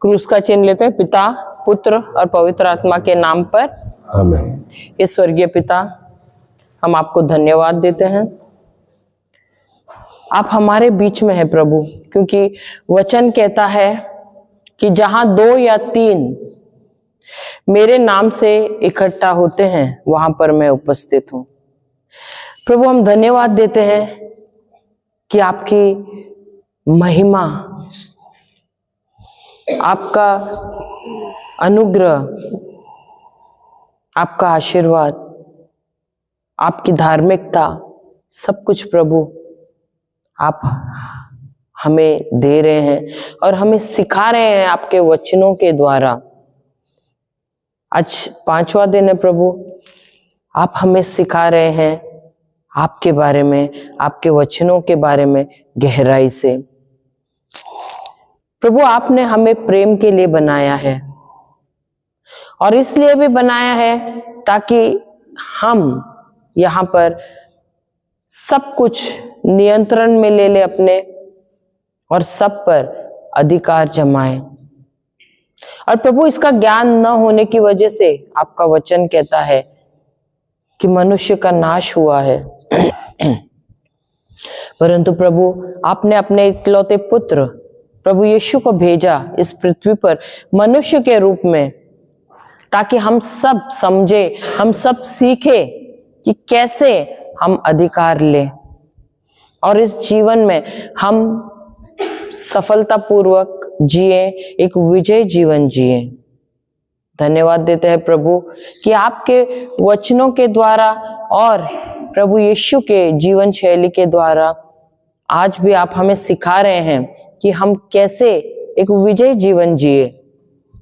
क्रूस का चिन्ह लेते हैं। पिता, पुत्र और पवित्र आत्मा के नाम पर आमीन। ये स्वर्गीय पिता, हम आपको धन्यवाद देते हैं। आप हमारे बीच में हैं प्रभु, क्योंकि वचन कहता है कि जहां 2 या 3 मेरे नाम से इकट्ठा होते हैं वहां पर मैं उपस्थित हूं। प्रभु, हम धन्यवाद देते हैं कि आपकी महिमा, आपका अनुग्रह, आपका आशीर्वाद, आपकी धार्मिकता, सब कुछ प्रभु आप हमें दे रहे हैं और हमें सिखा रहे हैं आपके वचनों के द्वारा। आज 5वां दिन है प्रभु, आप हमें सिखा रहे हैं आपके बारे में, आपके वचनों के बारे में गहराई से। प्रभु, आपने हमें प्रेम के लिए बनाया है और इसलिए भी बनाया है ताकि हम यहाँ पर सब कुछ नियंत्रण में ले ले अपने और सब पर अधिकार जमाएं। और प्रभु, इसका ज्ञान न होने की वजह से आपका वचन कहता है कि मनुष्य का नाश हुआ है। परंतु प्रभु, आपने अपने इकलौते पुत्र प्रभु यीशु को भेजा इस पृथ्वी पर मनुष्य के रूप में, ताकि हम सब समझे, हम सब सीखे कि कैसे हम अधिकार लें और इस जीवन में हम सफलतापूर्वक जिए, एक विजय जीवन जिए। धन्यवाद देते हैं प्रभु कि आपके वचनों के द्वारा और प्रभु यीशु के जीवन शैली के द्वारा आज भी आप हमें सिखा रहे हैं कि हम कैसे एक विजय जीवन जिए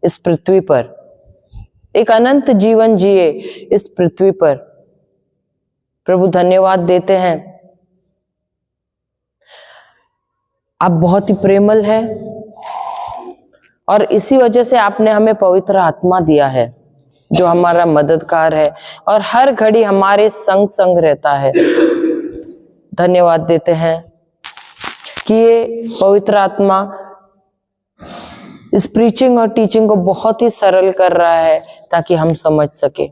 इस पृथ्वी पर, एक अनंत जीवन जिए इस पृथ्वी पर। प्रभु, धन्यवाद देते हैं, आप बहुत ही प्रेमल हैं और इसी वजह से आपने हमें पवित्र आत्मा दिया है जो हमारा मददगार है और हर घड़ी हमारे संग संग रहता है। धन्यवाद देते हैं कि ये पवित्र आत्मा इस प्रीचिंग और टीचिंग को बहुत ही सरल कर रहा है ताकि हम समझ सके।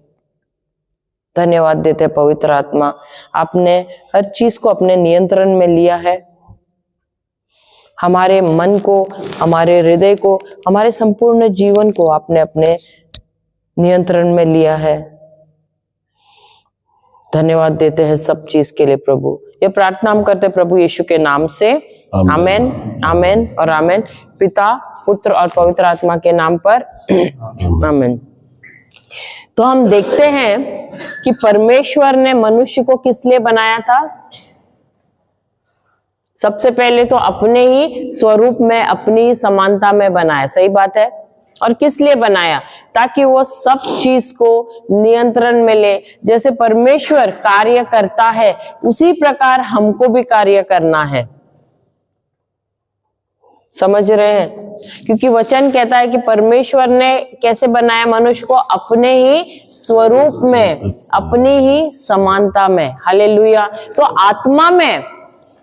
धन्यवाद देते हैं पवित्र आत्मा, आपने हर चीज को अपने नियंत्रण में लिया है। हमारे मन को, हमारे हृदय को, हमारे संपूर्ण जीवन को आपने अपने नियंत्रण में लिया है। धन्यवाद देते हैं सब चीज के लिए प्रभु। ये प्रार्थना हम करते हैं प्रभु यीशु के नाम से। आमेन, आमेन और आमेन। पिता, पुत्र और पवित्र आत्मा के नाम पर आमेन। तो हम देखते हैं कि परमेश्वर ने मनुष्य को किस लिए बनाया था। सबसे पहले तो अपने ही स्वरूप में, अपनी ही समानता में बनाया। सही बात है। और किस लिए बनाया? ताकि वो सब चीज को नियंत्रण में ले। जैसे परमेश्वर कार्य करता है उसी प्रकार हमको भी कार्य करना है। समझ रहे हैं? क्योंकि वचन कहता है कि परमेश्वर ने कैसे बनाया मनुष्य को, अपने ही स्वरूप में, अपनी ही समानता में। हालेलुया। तो आत्मा में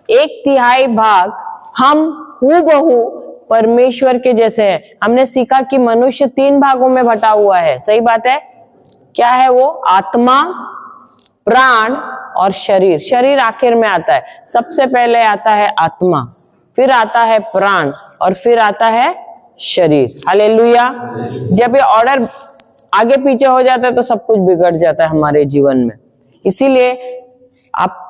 1/3 भाग हम हूबहू परमेश्वर के जैसे हैं। हमने सीखा कि मनुष्य 3 भागों में बटा हुआ है। सही बात है। क्या है वो? आत्मा, प्राण और शरीर। शरीर आखिर में आता है। सबसे पहले आता है आत्मा, फिर आता है प्राण और फिर आता है शरीर। हालेलुया। जब ये ऑर्डर आगे पीछे हो जाता है तो सब कुछ बिगड़ जाता है हमारे जीवन में। इसीलिए आप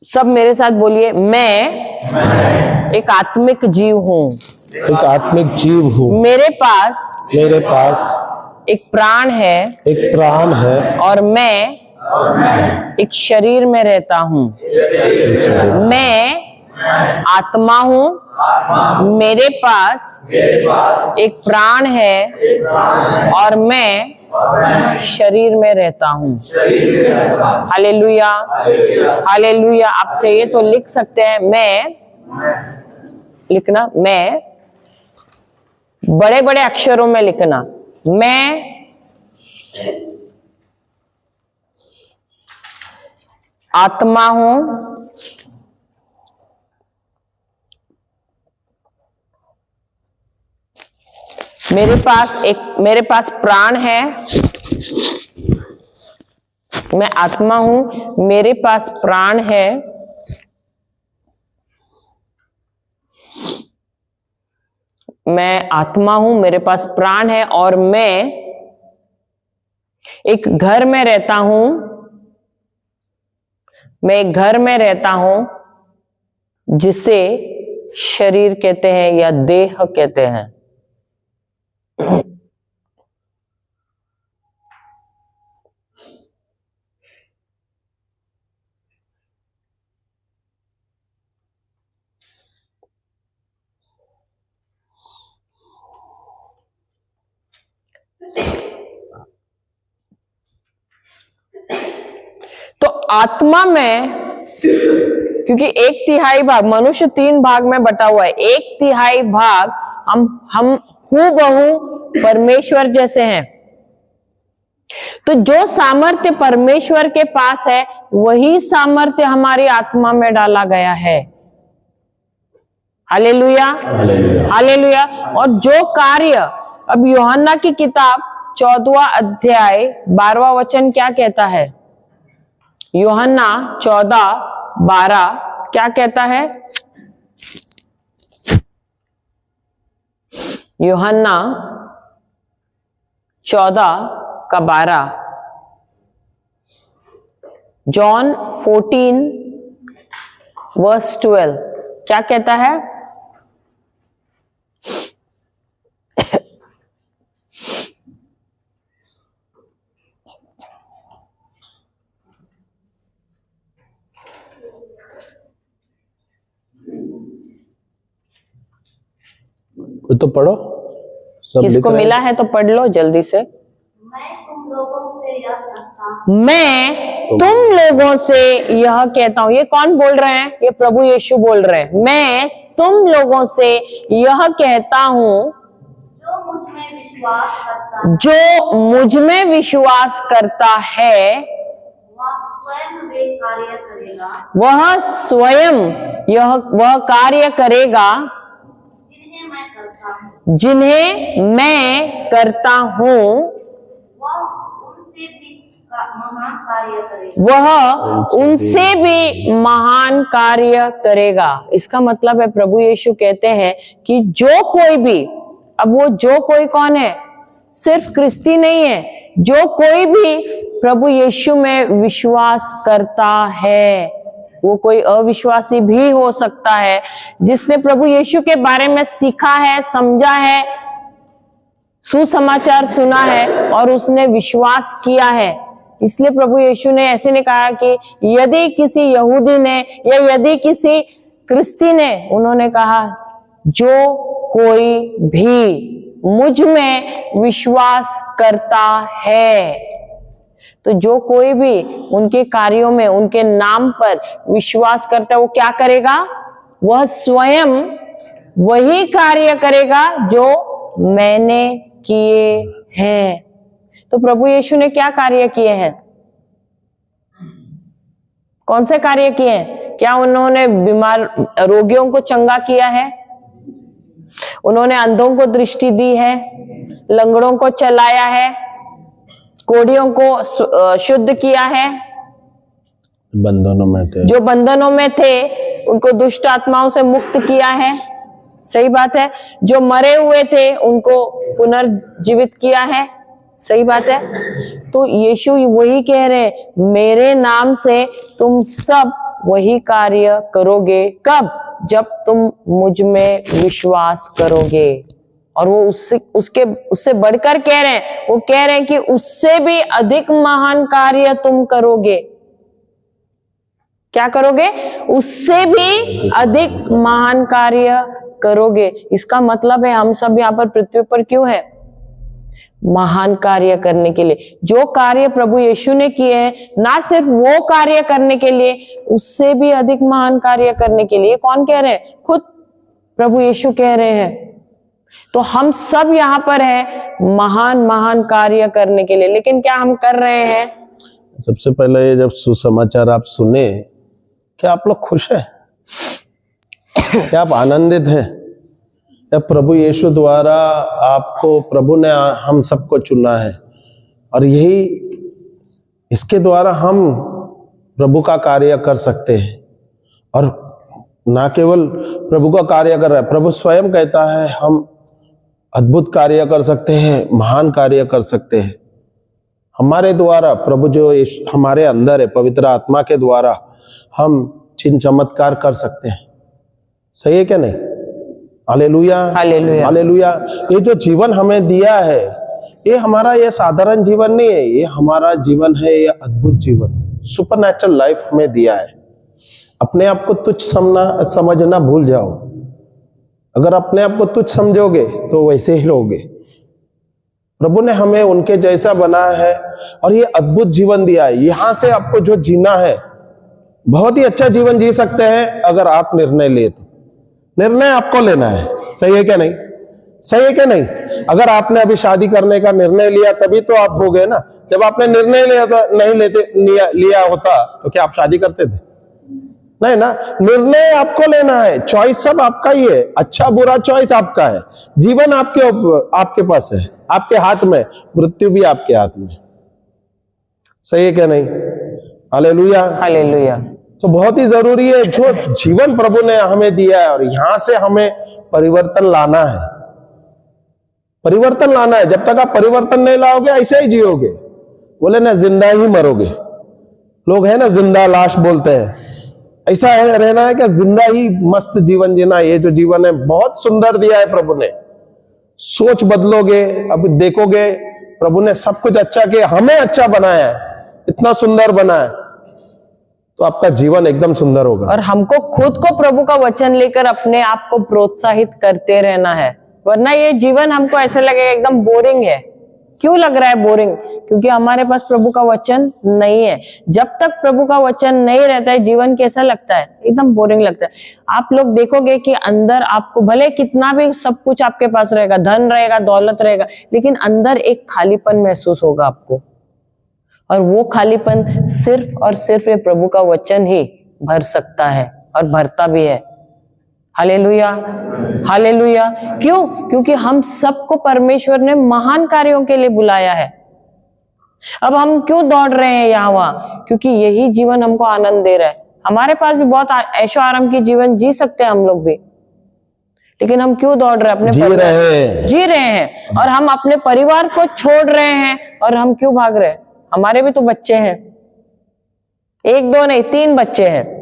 सब मेरे साथ बोलिए, मैं एक आत्मिक जीव हूँ। एक आत्मिक जीव हूँ। मेरे पास एक प्राण है, एक प्राण है और मैं एक शरीर में रहता हूँ। मैं आत्मा हूँ, मेरे पास एक प्राण है और मैं शरीर में रहता हूँ। Hallelujah, hallelujah. आप चाहिए तो लिख सकते हैं, मैं लिखना, मैं बड़े बड़े अक्षरों में लिखना, मैं आत्मा हूं, मेरे पास प्राण है, मैं आत्मा हूं, मेरे पास प्राण है, मैं आत्मा हूं, मेरे पास प्राण है और मैं एक घर में रहता हूं, मैं एक घर में रहता हूं जिसे शरीर कहते हैं या देह कहते हैं। तो आत्मा में, क्योंकि 1/3 भाग, मनुष्य 3 भाग में बटा हुआ है, 1/3 भाग हम हूबहू परमेश्वर जैसे हैं। तो जो सामर्थ्य परमेश्वर के पास है वही सामर्थ्य हमारी आत्मा में डाला गया है। Hallelujah, hallelujah. और जो कार्य, अब यूहन्ना की किताब 14वां अध्याय 12वां वचन क्या कहता है? यूहन्ना 14:12 क्या कहता है? यूहन्ना 14:12, जॉन 14:12 क्या कहता है? कोई तो पढ़ो, सब लिख किसको रहे हैं। मिला है तो पढ़ लो जल्दी से। मैं तुम लोगों से यह कहता हूं। ये कौन बोल रहे हैं? ये प्रभु यीशु बोल रहे हैं। मैं तुम लोगों से यह कहता हूं, जो मुझ में विश्वास करता है वह स्वयं वह कार्य करेगा जिन्हें मैं करता हूं, वह उनसे भी महान कार्य करेगा। इसका मतलब है प्रभु यीशु कहते हैं कि जो कोई भी, अब वो जो कोई कौन है? सिर्फ क्रिस्ती नहीं है, जो कोई भी प्रभु यीशु में विश्वास करता है, वो कोई अविश्वासी भी हो सकता है, जिसने प्रभु यीशु के बारे में सीखा है, समझा है, सुसमाचार सुना है और उसने विश्वास किया है। इसलिए प्रभु यीशु ने ऐसे ने कहा कि यदि किसी यहूदी ने या यदि किसी क्रिस्ती ने, उन्होंने कहा जो कोई भी मुझ में विश्वास करता है, तो जो कोई भी उनके कार्यों में, उनके नाम पर विश्वास करता है, वो क्या करेगा? वह स्वयं वही कार्य करेगा जो मैंने किए हैं। तो प्रभु यीशु ने क्या कार्य किए हैं? कौन से कार्य किए हैं? क्या उन्होंने बीमार रोगियों को चंगा किया है? उन्होंने अंधों को दृष्टि दी है, लंगड़ों को चलाया है, कोढ़ियों को शुद्ध किया है, बंधनों में थे, जो बंधनों में थे उनको दुष्ट आत्माओं से मुक्त किया है। सही बात है। जो मरे हुए थे उनको पुनर्जीवित किया है। सही बात है। तो यीशु वही कह रहे हैं, मेरे नाम से तुम सब वही कार्य करोगे। कब? जब तुम मुझ में विश्वास करोगे। और वो उससे बढ़कर कह रहे हैं, वो कह रहे हैं कि उससे भी अधिक महान कार्य तुम करोगे। क्या करोगे? उससे भी अधिक महान कार्य करोगे। इसका मतलब है हम सब यहाँ पर पृथ्वी पर क्यों है? महान कार्य करने के लिए। जो कार्य प्रभु यीशु ने किए हैं, ना सिर्फ वो कार्य करने के लिए, उससे भी अधिक महान कार्य करने के लिए। कौन कह रहे हैं? खुद प्रभु यीशु कह रहे हैं। तो हम सब यहाँ पर हैं महान महान कार्य करने के लिए। लेकिन क्या हम कर रहे हैं? सबसे पहले ये जब सुसमाचार आप सुने, क्या आप लोग खुश हैं? क्या आप आनंदित हैं? जब प्रभु यीशु द्वारा आपको, प्रभु ने हम सबको चुना है, और यही इसके द्वारा हम प्रभु का कार्य कर सकते हैं। और ना केवल प्रभु का कार्य कर रहा है, प्रभु स्वयं कहता है हम अद्भुत कार्य कर सकते हैं, महान कार्य कर सकते हैं हमारे द्वारा। प्रभु जो हमारे अंदर है, पवित्र आत्मा के द्वारा हम चिन्ह चमत्कार कर सकते हैं। सही है क्या नहीं? Hallelujah, hallelujah. हालेलुया। ये जो जीवन हमें दिया है, ये हमारा ये साधारण जीवन नहीं है, ये हमारा जीवन है, ये अद्भुत जीवन, सुपरनैचुरल लाइफ हमें दिया है। अपने आप को तुच्छ समझना भूल जाओ। अगर अपने आप को तुच्छ समझोगे तो वैसे ही रहोगे। प्रभु ने हमें उनके जैसा बनाया है और ये अद्भुत जीवन दिया है। यहां से आपको जो जीना है, बहुत ही अच्छा जीवन जी सकते हैं अगर आप निर्णय ले तो। निर्णय आपको लेना है। सही है क्या नहीं? सही है क्या नहीं? अगर आपने अभी शादी करने का निर्णय लिया तभी तो आप हो गए ना। जब आपने निर्णय लिया होता तो क्या आप शादी करते थे? नहीं ना। निर्णय आपको लेना है, चॉइस सब आपका ही है, अच्छा बुरा चॉइस आपका है। जीवन आपके पास है, आपके हाथ में, मृत्यु भी आपके हाथ में। सही है क्या नहीं? Hallelujah, hallelujah. तो बहुत ही जरूरी है जो जीवन प्रभु ने हमें दिया है, और यहां से हमें परिवर्तन लाना है। परिवर्तन लाना है। जब तक आप परिवर्तन नहीं लाओगे ऐसे ही जियोगे। बोले ना जिंदा ही मरोगे। लोग है ना जिंदा लाश बोलते हैं। ऐसा है, रहना है क्या? जिंदा ही मस्त जीवन जीना। ये जो जीवन है बहुत सुंदर दिया है प्रभु ने। सोच बदलोगे, अब देखोगे प्रभु ने सब कुछ अच्छा किया, हमें अच्छा बनाया है, इतना सुंदर बनाया है, तो आपका जीवन एकदम सुंदर होगा। और हमको खुद को प्रभु का वचन लेकर अपने आप को प्रोत्साहित करते रहना है, वरना ये जीवन हमको ऐसा लगेगा एकदम बोरिंग है। क्यों लग रहा है बोरिंग? क्योंकि हमारे पास प्रभु का वचन नहीं है। जब तक प्रभु का वचन नहीं रहता है, जीवन कैसा लगता है? एकदम बोरिंग लगता है। आप लोग देखोगे कि अंदर आपको भले कितना भी सब कुछ आपके पास रहेगा, धन रहेगा, दौलत रहेगा, लेकिन अंदर एक खालीपन महसूस होगा आपको। और वो खालीपन सिर्फ और सिर्फ ये प्रभु का वचन ही भर सकता है, और भरता भी है। Hallelujah, hallelujah. क्यों? क्योंकि हम सबको परमेश्वर ने महान कार्यों के लिए बुलाया है। अब हम क्यों दौड़ रहे हैं यहाँ वहां? क्योंकि यही जीवन हमको आनंद दे रहा है। हमारे पास भी बहुत ऐशो आराम की जीवन जी सकते हैं हम लोग भी, लेकिन हम क्यों दौड़ रहे हैं? अपने जी रहे हैं, और हम अपने परिवार को छोड़ रहे हैं। और हम क्यों भाग रहे हैं? हमारे भी तो बच्चे हैं, 1 2 नहीं 3 बच्चे हैं,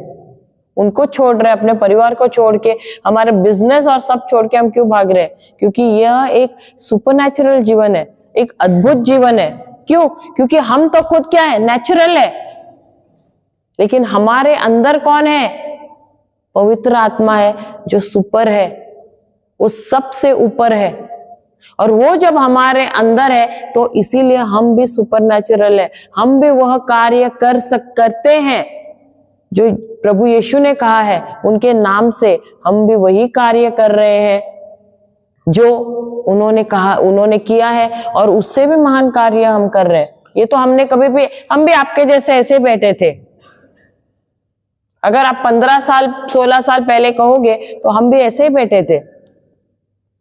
उनको छोड़ रहे हैं, अपने परिवार को छोड़ के, हमारे बिजनेस और सब छोड़ के हम क्यों भाग रहे हैं? क्योंकि यह एक सुपरनैचुरल जीवन है, एक अद्भुत जीवन है। क्यों? क्योंकि हम तो खुद क्या है? नेचुरल है, लेकिन हमारे अंदर कौन है? पवित्र आत्मा है जो सुपर है, वो सबसे ऊपर है। और वो जब हमारे अंदर है तो इसीलिए हम भी सुपरनैचुरल है। हम भी वह कार्य करते हैं जो प्रभु यीशु ने कहा है। उनके नाम से हम भी वही कार्य कर रहे हैं जो उन्होंने कहा, उन्होंने किया है, और उससे भी महान कार्य हम कर रहे हैं। ये तो हम भी आपके जैसे ऐसे बैठे थे। अगर आप 15 साल 16 साल पहले कहोगे तो हम भी ऐसे ही बैठे थे,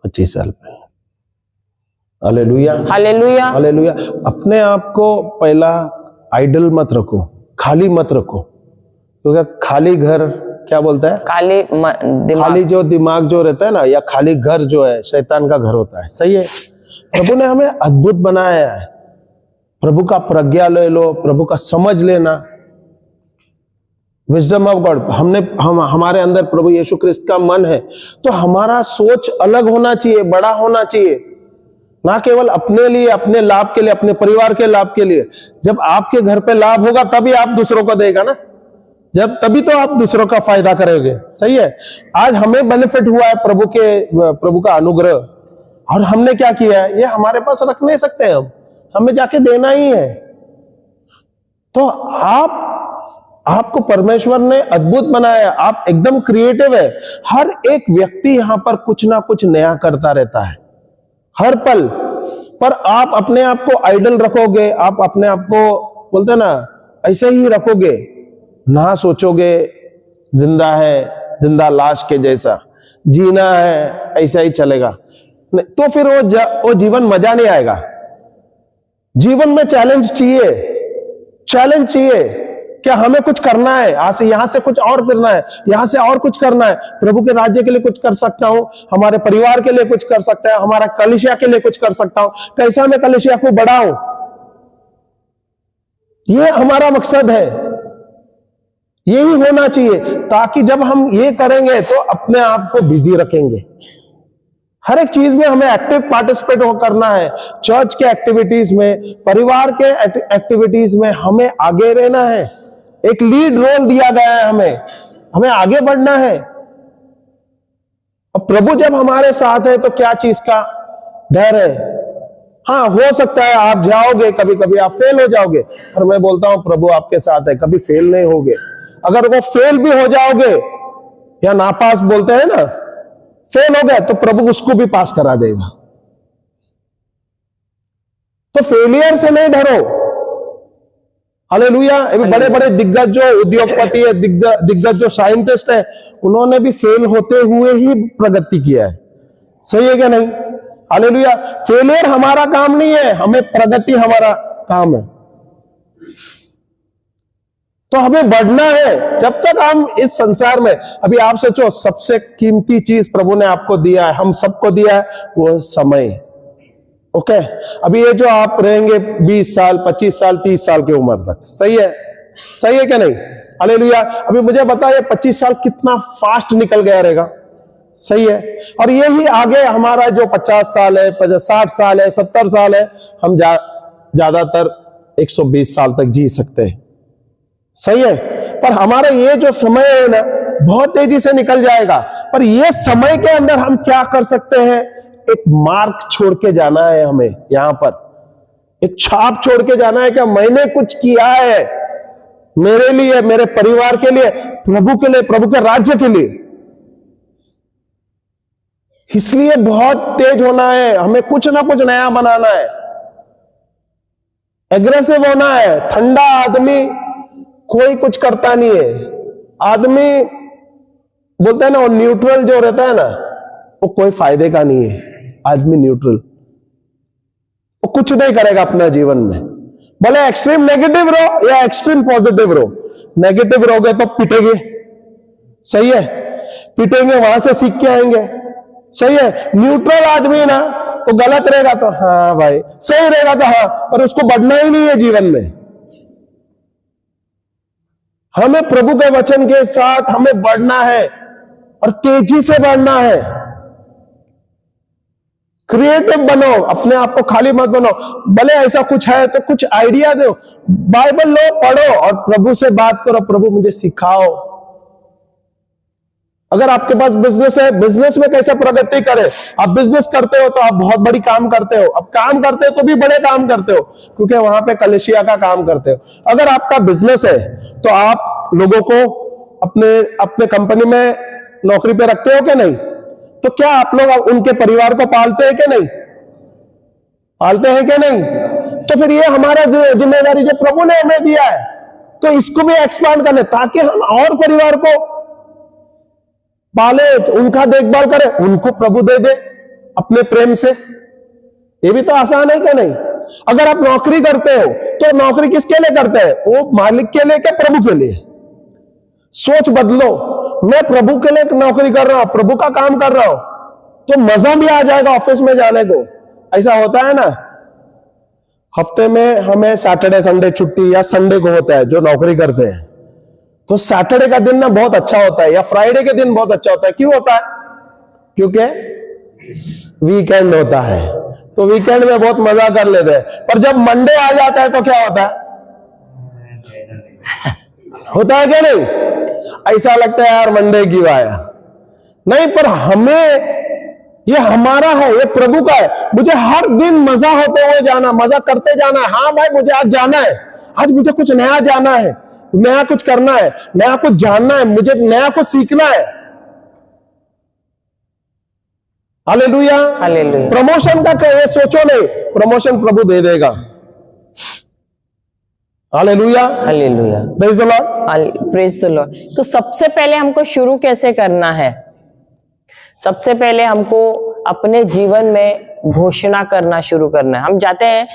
25 साल पहले। Hallelujah, hallelujah, hallelujah. अपने आप को पहला आइडल मत रखो, खाली मत रखो, क्योंकि खाली घर क्या बोलता है? खाली जो दिमाग जो रहता है ना, या खाली घर जो है शैतान का घर होता है। सही है। प्रभु ने हमें अद्भुत बनाया है। प्रभु का प्रज्ञा ले लो, प्रभु का समझ लेना, विजडम ऑफ गॉड। हमारे अंदर प्रभु यीशु क्रिस्त का मन है, तो हमारा सोच अलग होना चाहिए, बड़ा होना चाहिए, ना केवल अपने लिए, अपने लाभ के लिए, अपने परिवार के लाभ के लिए। जब आपके घर पे लाभ होगा तभी आप दूसरों को देगा ना, तभी तो आप दूसरों का फायदा करोगे। सही है। आज हमें बेनिफिट हुआ है प्रभु का अनुग्रह, और हमने क्या किया है? ये हमारे पास रख नहीं सकते हम, हमें जाके देना ही है। तो आपको परमेश्वर ने अद्भुत बनाया, आप एकदम क्रिएटिव है। हर एक व्यक्ति यहां पर कुछ ना कुछ नया करता रहता है हर पल। पर आप अपने आप को आइडल रखोगे, आप अपने आप को बोलते हैं ना ऐसे ही रखोगे, ना सोचोगे जिंदा है, जिंदा लाश के जैसा। जीना है, ऐसा ही चलेगा, तो फिर वो जीवन मजा नहीं आएगा। जीवन में चैलेंज चाहिए, चैलेंज चाहिए क्या हमें कुछ करना है, यहां से कुछ और करना है, यहां से और कुछ करना है, प्रभु के राज्य के लिए कुछ कर सकता हूं, हमारे परिवार के लिए कुछ कर सकता है, हमारा कलीसिया के लिए कुछ कर सकता हूं, कैसा मैं कलीसिया को बढ़ाऊं, ये हमारा मकसद है, यही होना चाहिए। ताकि जब हम ये करेंगे तो अपने आप को बिजी रखेंगे, हर एक चीज में हमें एक्टिव पार्टिसिपेट करना है, चर्च के एक्टिविटीज में, परिवार के एक्टिविटीज में हमें आगे रहना है, एक लीड रोल दिया गया है, हमें आगे बढ़ना है। अब प्रभु जब हमारे साथ है तो क्या चीज का डर है। हाँ, हो सकता है आप जाओगे, कभी कभी आप फेल हो जाओगे, पर मैं बोलता हूं प्रभु आपके साथ है, कभी फेल नहीं होगे। अगर वो फेल भी हो जाओगे या नापास बोलते हैं ना, फेल हो गया तो प्रभु उसको भी पास करा देगा। तो फेलियर से नहीं डरो। हालेलुया। बड़े बड़े दिग्गज जो उद्योगपति है, दिग्गज जो साइंटिस्ट है, उन्होंने भी फेल होते हुए ही प्रगति किया है। सही है क्या नहीं? हालेलुया। फेलियर हमारा काम नहीं है, हमें प्रगति हमारा काम है। तो हमें बढ़ना है। जब तक हम इस संसार में, अभी आप सोचो, सबसे कीमती चीज प्रभु ने आपको दिया है, हम सबको दिया है, वो समय। ओके, अभी ये जो आप रहेंगे 20 साल, 25 साल, 30 साल की उम्र तक, सही है? सही है क्या नहीं? हालेलुया। अभी मुझे बताइए 25 साल कितना फास्ट निकल गया रहेगा। सही है। और यही आगे हमारा जो 50 साल है, 60 साल है, 70 साल है, हम ज्यादातर 120 साल तक जी सकते हैं। सही है। पर हमारा ये जो समय है ना, बहुत तेजी से निकल जाएगा। पर ये समय के अंदर हम क्या कर सकते हैं? एक मार्क छोड़ के जाना है हमें, यहां पर एक छाप छोड़ के जाना है कि मैंने कुछ किया है मेरे लिए, मेरे परिवार के लिए, प्रभु के लिए, प्रभु के राज्य के लिए। इसलिए बहुत तेज होना है, हमें कुछ ना कुछ नया बनाना है, एग्रेसिव होना है। ठंडा आदमी कोई कुछ करता नहीं है। आदमी बोलते हैं ना, वो न्यूट्रल जो रहता है ना, वो कोई फायदे का नहीं है। आदमी न्यूट्रल, वो कुछ नहीं करेगा अपने जीवन में, भले एक्सट्रीम नेगेटिव रहो या एक्सट्रीम पॉजिटिव रहो। नेगेटिव रहोगे तो पिटेंगे, सही है, पिटेंगे, वहां से सीख के आएंगे। सही है। न्यूट्रल आदमी ना, तो गलत रहेगा तो हाँ भाई, सही रहेगा तो हाँ, पर उसको बढ़ना ही नहीं है जीवन में। हमें प्रभु के वचन के साथ हमें बढ़ना है और तेजी से बढ़ना है। क्रिएटिव बनो, अपने आप को खाली मत बनो। भले ऐसा कुछ है तो कुछ आइडिया दो, बाइबल लो, पढ़ो और प्रभु से बात करो, प्रभु मुझे सिखाओ। अगर आपके पास बिजनेस है, बिजनेस में कैसे प्रगति करे। आप बिजनेस करते हो तो आप बहुत बड़ी काम करते हो, अब काम करते हो तो भी बड़े काम करते हो, क्योंकि वहां पे कलीसिया का काम करते हो। अगर आपका बिजनेस है तो आप लोगों को अपने कंपनी में नौकरी पे रखते हो क्या नहीं? तो क्या आप लोग उनके परिवार को पालते हैं क्या नहीं? पालते हैं क्या नहीं? तो फिर ये हमारा जिम्मेदारी जो प्रभु ने हमें दिया है, तो इसको भी एक्सपांड करने, ताकि हम और परिवार को पाले, उनका देखभाल करें, उनको प्रभु दे दे अपने प्रेम से। ये भी तो आसान है क्या नहीं? अगर आप नौकरी करते हो तो नौकरी किसके लिए करते हैं? वो मालिक के लिए क्या प्रभु के लिए? सोच बदलो, मैं प्रभु के लिए नौकरी कर रहा हूं, प्रभु का काम कर रहा हूं, तो मजा भी आ जाएगा ऑफिस में जाने को। ऐसा होता है ना, हफ्ते में हमें सैटरडे संडे छुट्टी, या संडे को होता है जो नौकरी करते हैं, तो सैटरडे का दिन ना बहुत अच्छा होता है, या फ्राइडे के दिन बहुत अच्छा होता है। क्यों होता है? क्योंकि वीकेंड होता है, तो वीकेंड में बहुत मजा कर लेते हैं। पर जब मंडे आ जाता है तो क्या होता है? होता है क्या नहीं? ऐसा लगता है यार मंडे क्यों आया। नहीं, पर हमें, ये हमारा है, ये प्रभु का है। मुझे हर दिन मजा होते हुए जाना, मजा करते जाना है। हाँ भाई, मुझे आज जाना है, आज मुझे कुछ नया जाना है, नया कुछ करना है, नया कुछ जानना है, मुझे नया कुछ सीखना है। हालेलुया। हालेलुया। प्रमोशन का क्या है? सोचो नहीं, प्रमोशन प्रभु दे देगा। Hallelujah. Hallelujah. Praise the Lord. Praise the Lord. तो सबसे पहले हमको शुरू कैसे करना है? सबसे पहले हमको अपने जीवन में घोषणा करना शुरू करना है। हम जाते हैं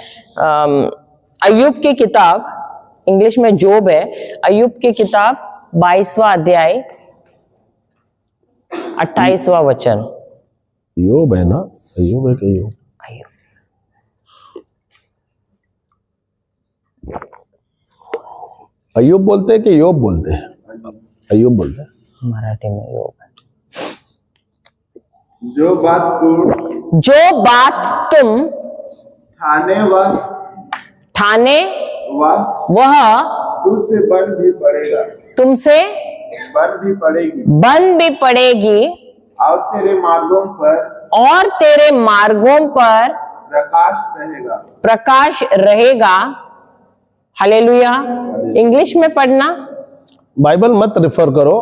अय्यूब की किताब, इंग्लिश में जोब है, अय्यूब की किताब 22वां अध्याय 28वां वचन। योग है ना, अय्यूब है कि योग? अय्यूब बोलते हैं कि योग बोलते हैं? अय्यूब बोलते हैं, मराठी में योग है। जो बात तुम ठाने वह तुमसे तुमसे बन भी पड़ेगी और तेरे मार्गों पर प्रकाश रहेगा। हालेलुया। इंग्लिश में पढ़ना, बाइबल मत रेफर करो,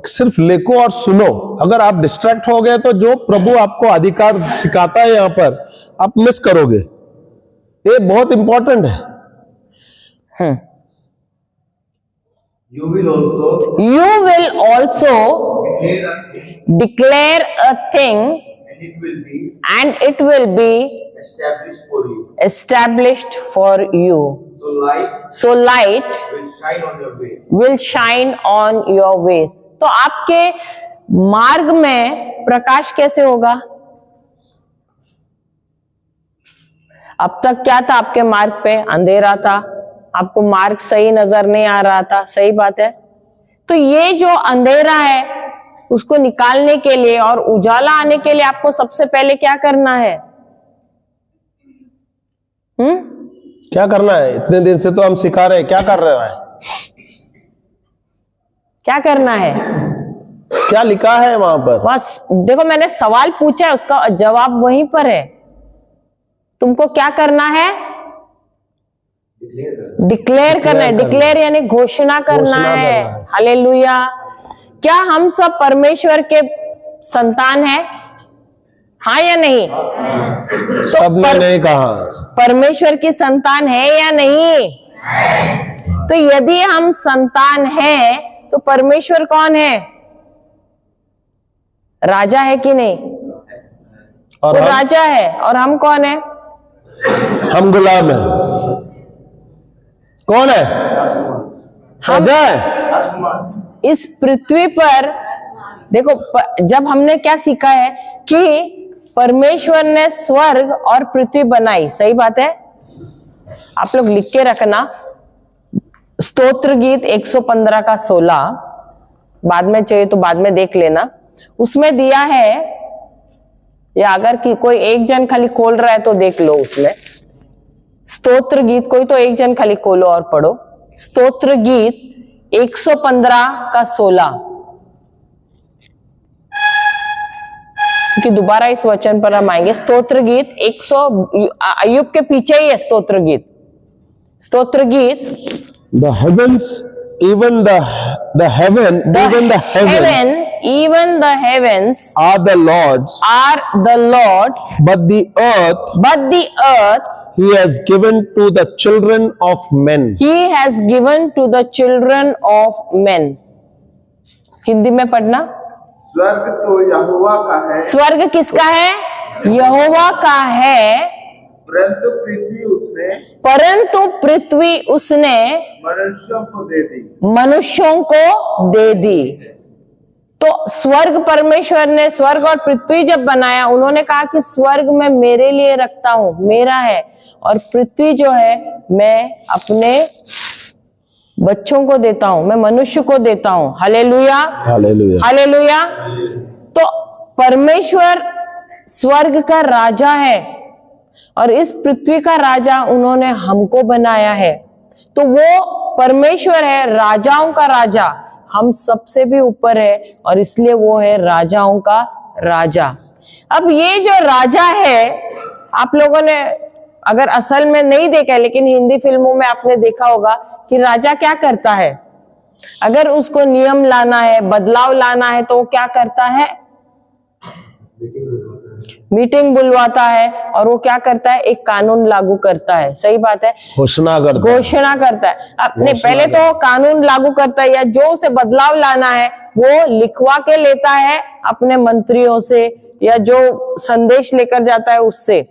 सिर्फ लेको और सुनो। अगर आप डिस्ट्रैक्ट हो गए तो जो प्रभु आपको अधिकार सिखाता है यहाँ पर, आप मिस करोगे। ये बहुत इंपॉर्टेंट है। You will also declare a thing and it will be established for you. So light will shine on your ways. तो आपके मार्ग में प्रकाश कैसे होगा? अब तक क्या था आपके मार्ग पे? अंधेरा था, आपको मार्ग सही नजर नहीं आ रहा था। सही बात है। तो ये जो अंधेरा है उसको निकालने के लिए और उजाला आने के लिए आपको सबसे पहले क्या करना है? क्या करना है? इतने दिन से तो हम सिखा रहे हैं, क्या कर रहे हैं? क्या करना है? क्या लिखा है वहां पर? बस देखो, मैंने सवाल पूछा है, उसका जवाब वहीं पर है। तुमको क्या करना है? डिक्लेयर करना है। डिक्लेयर यानी घोषणा करना है। हालेलुया। क्या हम सब परमेश्वर के संतान हैं? हाँ या नहीं? सबने नहीं कहा। परमेश्वर की संतान है या नहीं? तो यदि हम संतान हैं तो परमेश्वर कौन है? राजा है कि नहीं? और वो राजा है और हम कौन है? हम गुलाम है। कौन है? राजा है। इस पृथ्वी पर देखो, जब हमने क्या सीखा है कि परमेश्वर ने स्वर्ग और पृथ्वी बनाई। सही बात है। आप लोग लिख के रखना, स्तोत्र गीत 115 का 16, बाद में चाहिए तो बाद में देख लेना, उसमें दिया है। या अगर कि कोई एक जन खाली खोल रहा है तो देख लो उसमें स्तोत्र गीत। कोई तो एक जन खाली खोलो और पढ़ो स्तोत्र गीत 115 का 16, क्योंकि दोबारा इस वचन पर हम आएंगे। स्तोत्र गीत 100, अय्यूब के पीछे ही है स्तोत्र गीत। स्तोत्र गीत, The heavens, even the heavens are the Lord's, but the earth He has given to the children of men. He has given to the children of men. Hindi में पढ़ना। स्वर्ग तो यहोवा का है। स्वर्ग किसका है? यहोवा का है। परंतु पृथ्वी उसने मनुष्यों को दे दी। तो स्वर्ग, परमेश्वर ने स्वर्ग और पृथ्वी जब बनाया, उन्होंने कहा कि स्वर्ग मैं मेरे लिए रखता हूं, मेरा है, और पृथ्वी जो है मैं अपने बच्चों को देता हूं, मैं मनुष्य को देता हूं। Hallelujah, hallelujah, hallelujah. तो परमेश्वर स्वर्ग का राजा है और इस पृथ्वी का राजा उन्होंने हमको बनाया है। तो वो परमेश्वर है, राजाओं का राजा, हम सबसे भी ऊपर है और इसलिए वो है राजाओं का राजा। अब ये जो राजा है, आप लोगों ने अगर असल में नहीं देखा है, लेकिन हिंदी फिल्मों में आपने देखा होगा कि राजा क्या करता है। अगर उसको नियम लाना है, बदलाव लाना है, तो वो क्या करता है? मीटिंग बुलवाता है और वो क्या करता है, एक कानून लागू करता है। सही बात है, घोषणा करता है। घोषणा करता है। अपने घोषणा पहले तो कानून लागू करता है, या जो उसे बदलाव लाना है वो लिखवा के लेता है अपने मंत्रियों से, या जो संदेश लेकर जाता है उससे,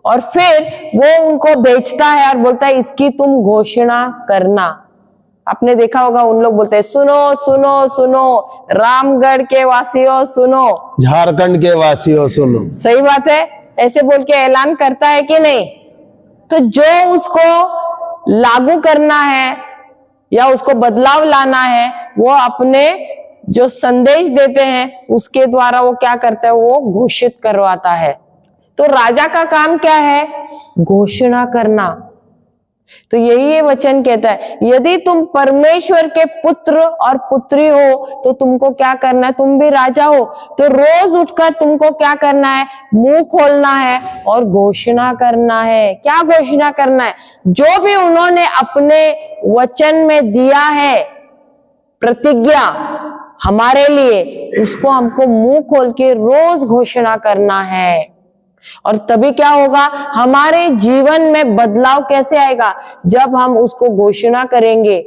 और फिर वो उनको भेजता है और बोलता है इसकी तुम घोषणा करना। आपने देखा होगा उन लोग बोलते हैं सुनो सुनो सुनो, रामगढ़ के वासियों सुनो, झारखंड के वासियों सुनो। सही बात है, ऐसे बोल के ऐलान करता है कि नहीं? तो जो उसको लागू करना है या उसको बदलाव लाना है, वो अपने जो संदेश देते हैं उसके द्वारा वो क्या करता है, वो घोषित करवाता है। तो राजा का काम क्या है? घोषणा करना। तो यही ये वचन कहता है, यदि तुम परमेश्वर के पुत्र और पुत्री हो तो तुमको क्या करना है? तुम भी राजा हो, तो रोज उठकर तुमको क्या करना है? मुंह खोलना है और घोषणा करना है। क्या घोषणा करना है? जो भी उन्होंने अपने वचन में दिया है, प्रतिज्ञा हमारे लिए, उसको हमको मुंह खोल के रोज घोषणा करना है। और तभी क्या होगा? हमारे जीवन में बदलाव कैसे आएगा? जब हम उसको घोषणा करेंगे।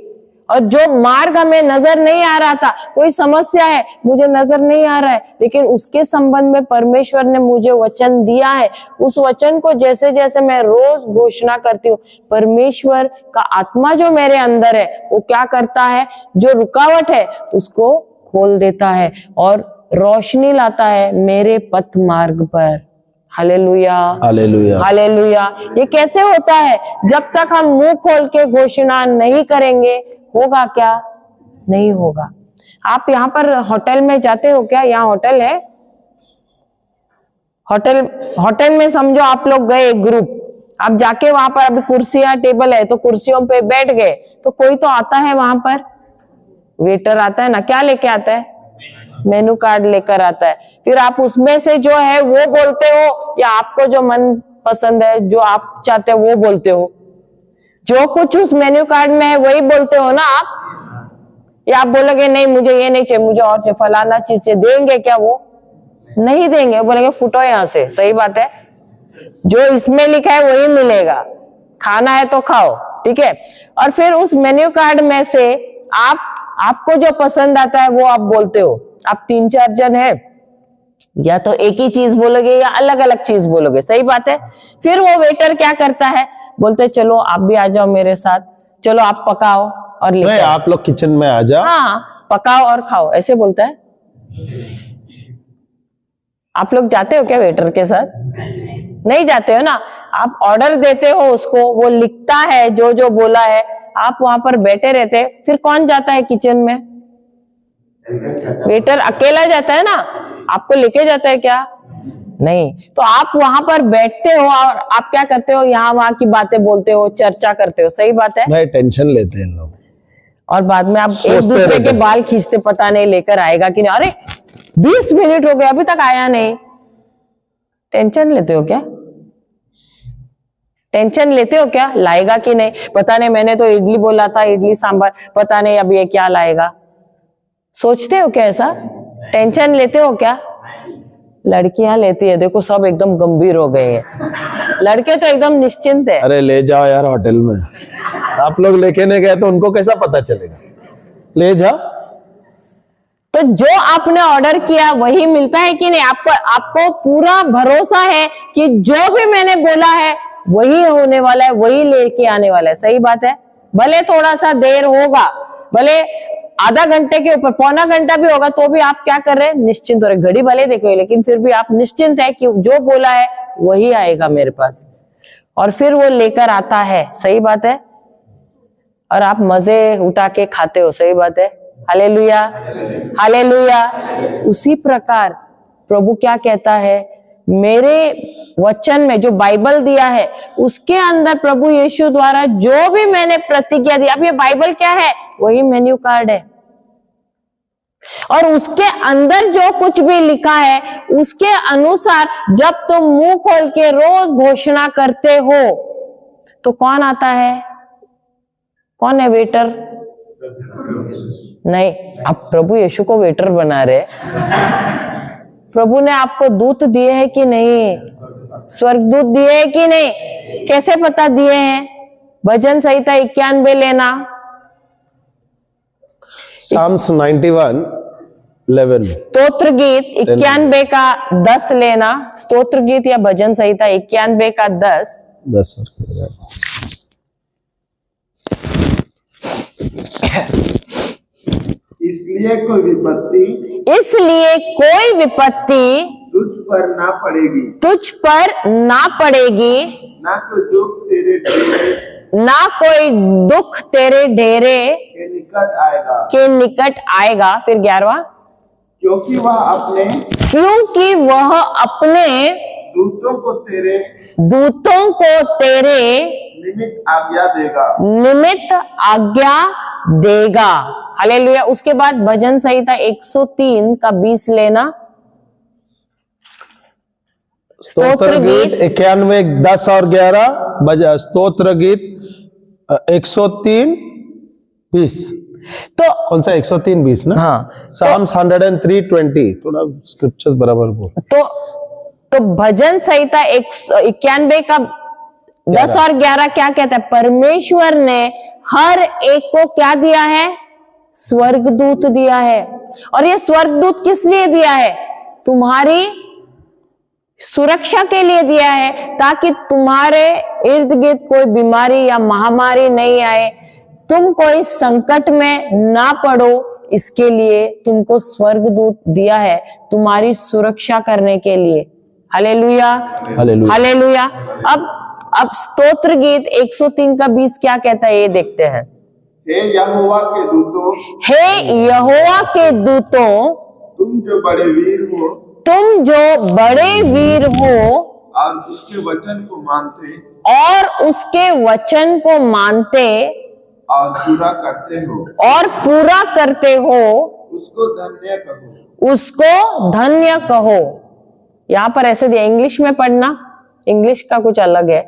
और जो मार्ग हमें नजर नहीं आ रहा था, कोई समस्या है, मुझे नजर नहीं आ रहा है, लेकिन उसके संबंध में परमेश्वर ने मुझे वचन दिया है, उस वचन को जैसे जैसे मैं रोज घोषणा करती हूँ, परमेश्वर का आत्मा जो मेरे अंदर है वो क्या करता है? जो रुकावट है उसको खोल देता है और रोशनी लाता है मेरे पथ मार्ग पर। Hallelujah, hallelujah, hallelujah. ये कैसे होता है? जब तक हम मुंह खोल के घोषणा नहीं करेंगे, होगा क्या? नहीं होगा। आप यहाँ पर होटल में जाते हो क्या? यहाँ होटल है, होटल में समझो आप लोग गए एक ग्रुप, आप जाके वहां पर अभी कुर्सियां टेबल है तो कुर्सियों पे बैठ गए, तो कोई तो आता है वहां पर, वेटर आता है ना, क्या लेके आता है? मेनू कार्ड लेकर आता है। फिर आप उसमें से जो है वो बोलते हो, या आपको जो मन पसंद है, जो आप चाहते हो वो बोलते हो? जो कुछ उस मेन्यू कार्ड में है वही बोलते हो ना आप? या आप बोलोगे नहीं मुझे ये नहीं चाहिए, मुझे और चाहिए, फलाना चीज चाहिए, देंगे क्या? वो नहीं देंगे, वो बोलेंगे फुटो यहां से। सही बात है, जो इसमें लिखा है वही मिलेगा, खाना है तो खाओ, ठीक है। और फिर उस मेन्यू कार्ड में से आपको जो पसंद आता है वो आप बोलते हो। आप 3-4 जन है, या तो एक ही चीज बोलोगे या अलग अलग चीज बोलोगे। सही बात है। फिर वो वेटर क्या करता है? बोलते चलो आप भी आ जाओ मेरे साथ, चलो आप पकाओ और लेके आओ। आप लोग किचन में आ जाओ, हाँ, पकाओ और खाओ, ऐसे बोलता है। आप लोग जाते हो क्या वेटर के साथ? नहीं जाते हो ना। आप ऑर्डर देते हो उसको, वो लिखता है जो जो बोला है, आप वहां पर बैठे रहते हैं। फिर कौन जाता है किचन में? वेटर अकेला जाता है ना, आपको लेके जाता है क्या? नहीं। तो आप वहां पर बैठते हो और आप क्या करते हो? यहाँ वहां की बातें बोलते हो, चर्चा करते हो। सही बात है। नहीं, टेंशन लेते हैं लोग, और बाद में आप एक दूसरे के बाल खींचते, पता नहीं लेकर आएगा कि नहीं। अरे 20 मिनट हो गए अभी तक आया नहीं। टेंशन लेते हो क्या? टेंशन लेते हो क्या? लाएगा कि नहीं, पता नहीं, मैंने तो इडली बोला था, इडली सांभर, पता नहीं अब ये क्या लाएगा। सोचते हो क्या ऐसा? टेंशन लेते हो क्या? लड़कियां लेती है, देखो सब एकदम गंभीर हो गए हैं, लड़के तो एकदम निश्चिंत है। अरे ले जाओ यार होटल में, आप लोग लेके नहीं गए तो उनको कैसा पता चलेगा? ले जाओ। तो जो आपने ऑर्डर किया वही मिलता है कि नहीं? आपको पूरा भरोसा है कि जो भी मैंने बोला है वही होने वाला है, वही लेके आने वाला है। सही बात है। भले थोड़ा सा देर होगा, भले आधा घंटे के ऊपर, पौना घंटा भी होगा, तो भी आप क्या कर रहे हैं? निश्चिंत हो रहे। घड़ी भले देखो, लेकिन फिर भी आप निश्चिंत है कि जो बोला है वही आएगा मेरे पास, और फिर वो लेकर आता है। सही बात है। और आप मजे उठा के खाते हो। सही बात है। Hallelujah, hallelujah. उसी प्रकार प्रभु क्या कहता है? मेरे वचन में जो बाइबल दिया है उसके अंदर प्रभु यीशु द्वारा जो भी मैंने प्रतिज्ञा दी, अब ये बाइबल क्या है? वही मेन्यू कार्ड है। और उसके अंदर जो कुछ भी लिखा है उसके अनुसार जब तुम मुंह खोल के रोज घोषणा करते हो तो कौन आता है? कौन है वेटर? नहीं, आप प्रभु यीशु को वेटर बना रहे। प्रभु ने आपको दूत दिए हैं कि नहीं? स्वर्गदूत दिए हैं कि नहीं? कैसे पता दिए हैं? भजन संहिता 91 लेना, Psalms 91:11 स्तोत्र गीत 91 का 10 लेना, स्तोत्र गीत या भजन संहिता 91 का 10। 10 इसलिए कोई विपत्ति तुझ पर ना पड़ेगी, ना पड़ेगी, ना कोई दुख तेरे डेरे ना कोई दुख तेरे डेरे के निकट आएगा, फिर 11वां, क्योंकि वह अपने दूतों को तेरे निमित्त आज्ञा देगा। हालेलुया। उसके बाद भजन संहिता 103 का 20 लेना, स्तोत्र गीत 91 10 और 11, स्तोत्र गीत 103 20। तो कौन सा 103 20 ना? हाँ, Psalms 103:20। थोड़ा स्क्रिप्चर्स बराबर बोल। तो भजन संहिता 91 का 10 और 11 क्या कहता है? परमेश्वर ने हर एक को क्या दिया है? स्वर्गदूत दिया है। और ये स्वर्गदूत किस लिए दिया है? तुम्हारी सुरक्षा के लिए दिया है, ताकि तुम्हारे इर्द गिर्द कोई बीमारी या महामारी नहीं आए, तुम कोई संकट में ना पड़ो। इसके लिए तुमको स्वर्गदूत दिया है, तुम्हारी सुरक्षा करने के लिए। Hallelujah, hallelujah, hallelujah. अब स्तोत्र गीत 103 का 20 क्या कहता है, ये देखते हैं। हे यहोवा के दूतों, तुम जो बड़े वीर हो और उसके वचन को मानते और पूरा करते हो, उसको धन्य कहो। यहां पर ऐसे दिया, इंग्लिश में पढ़ना, इंग्लिश का कुछ अलग है।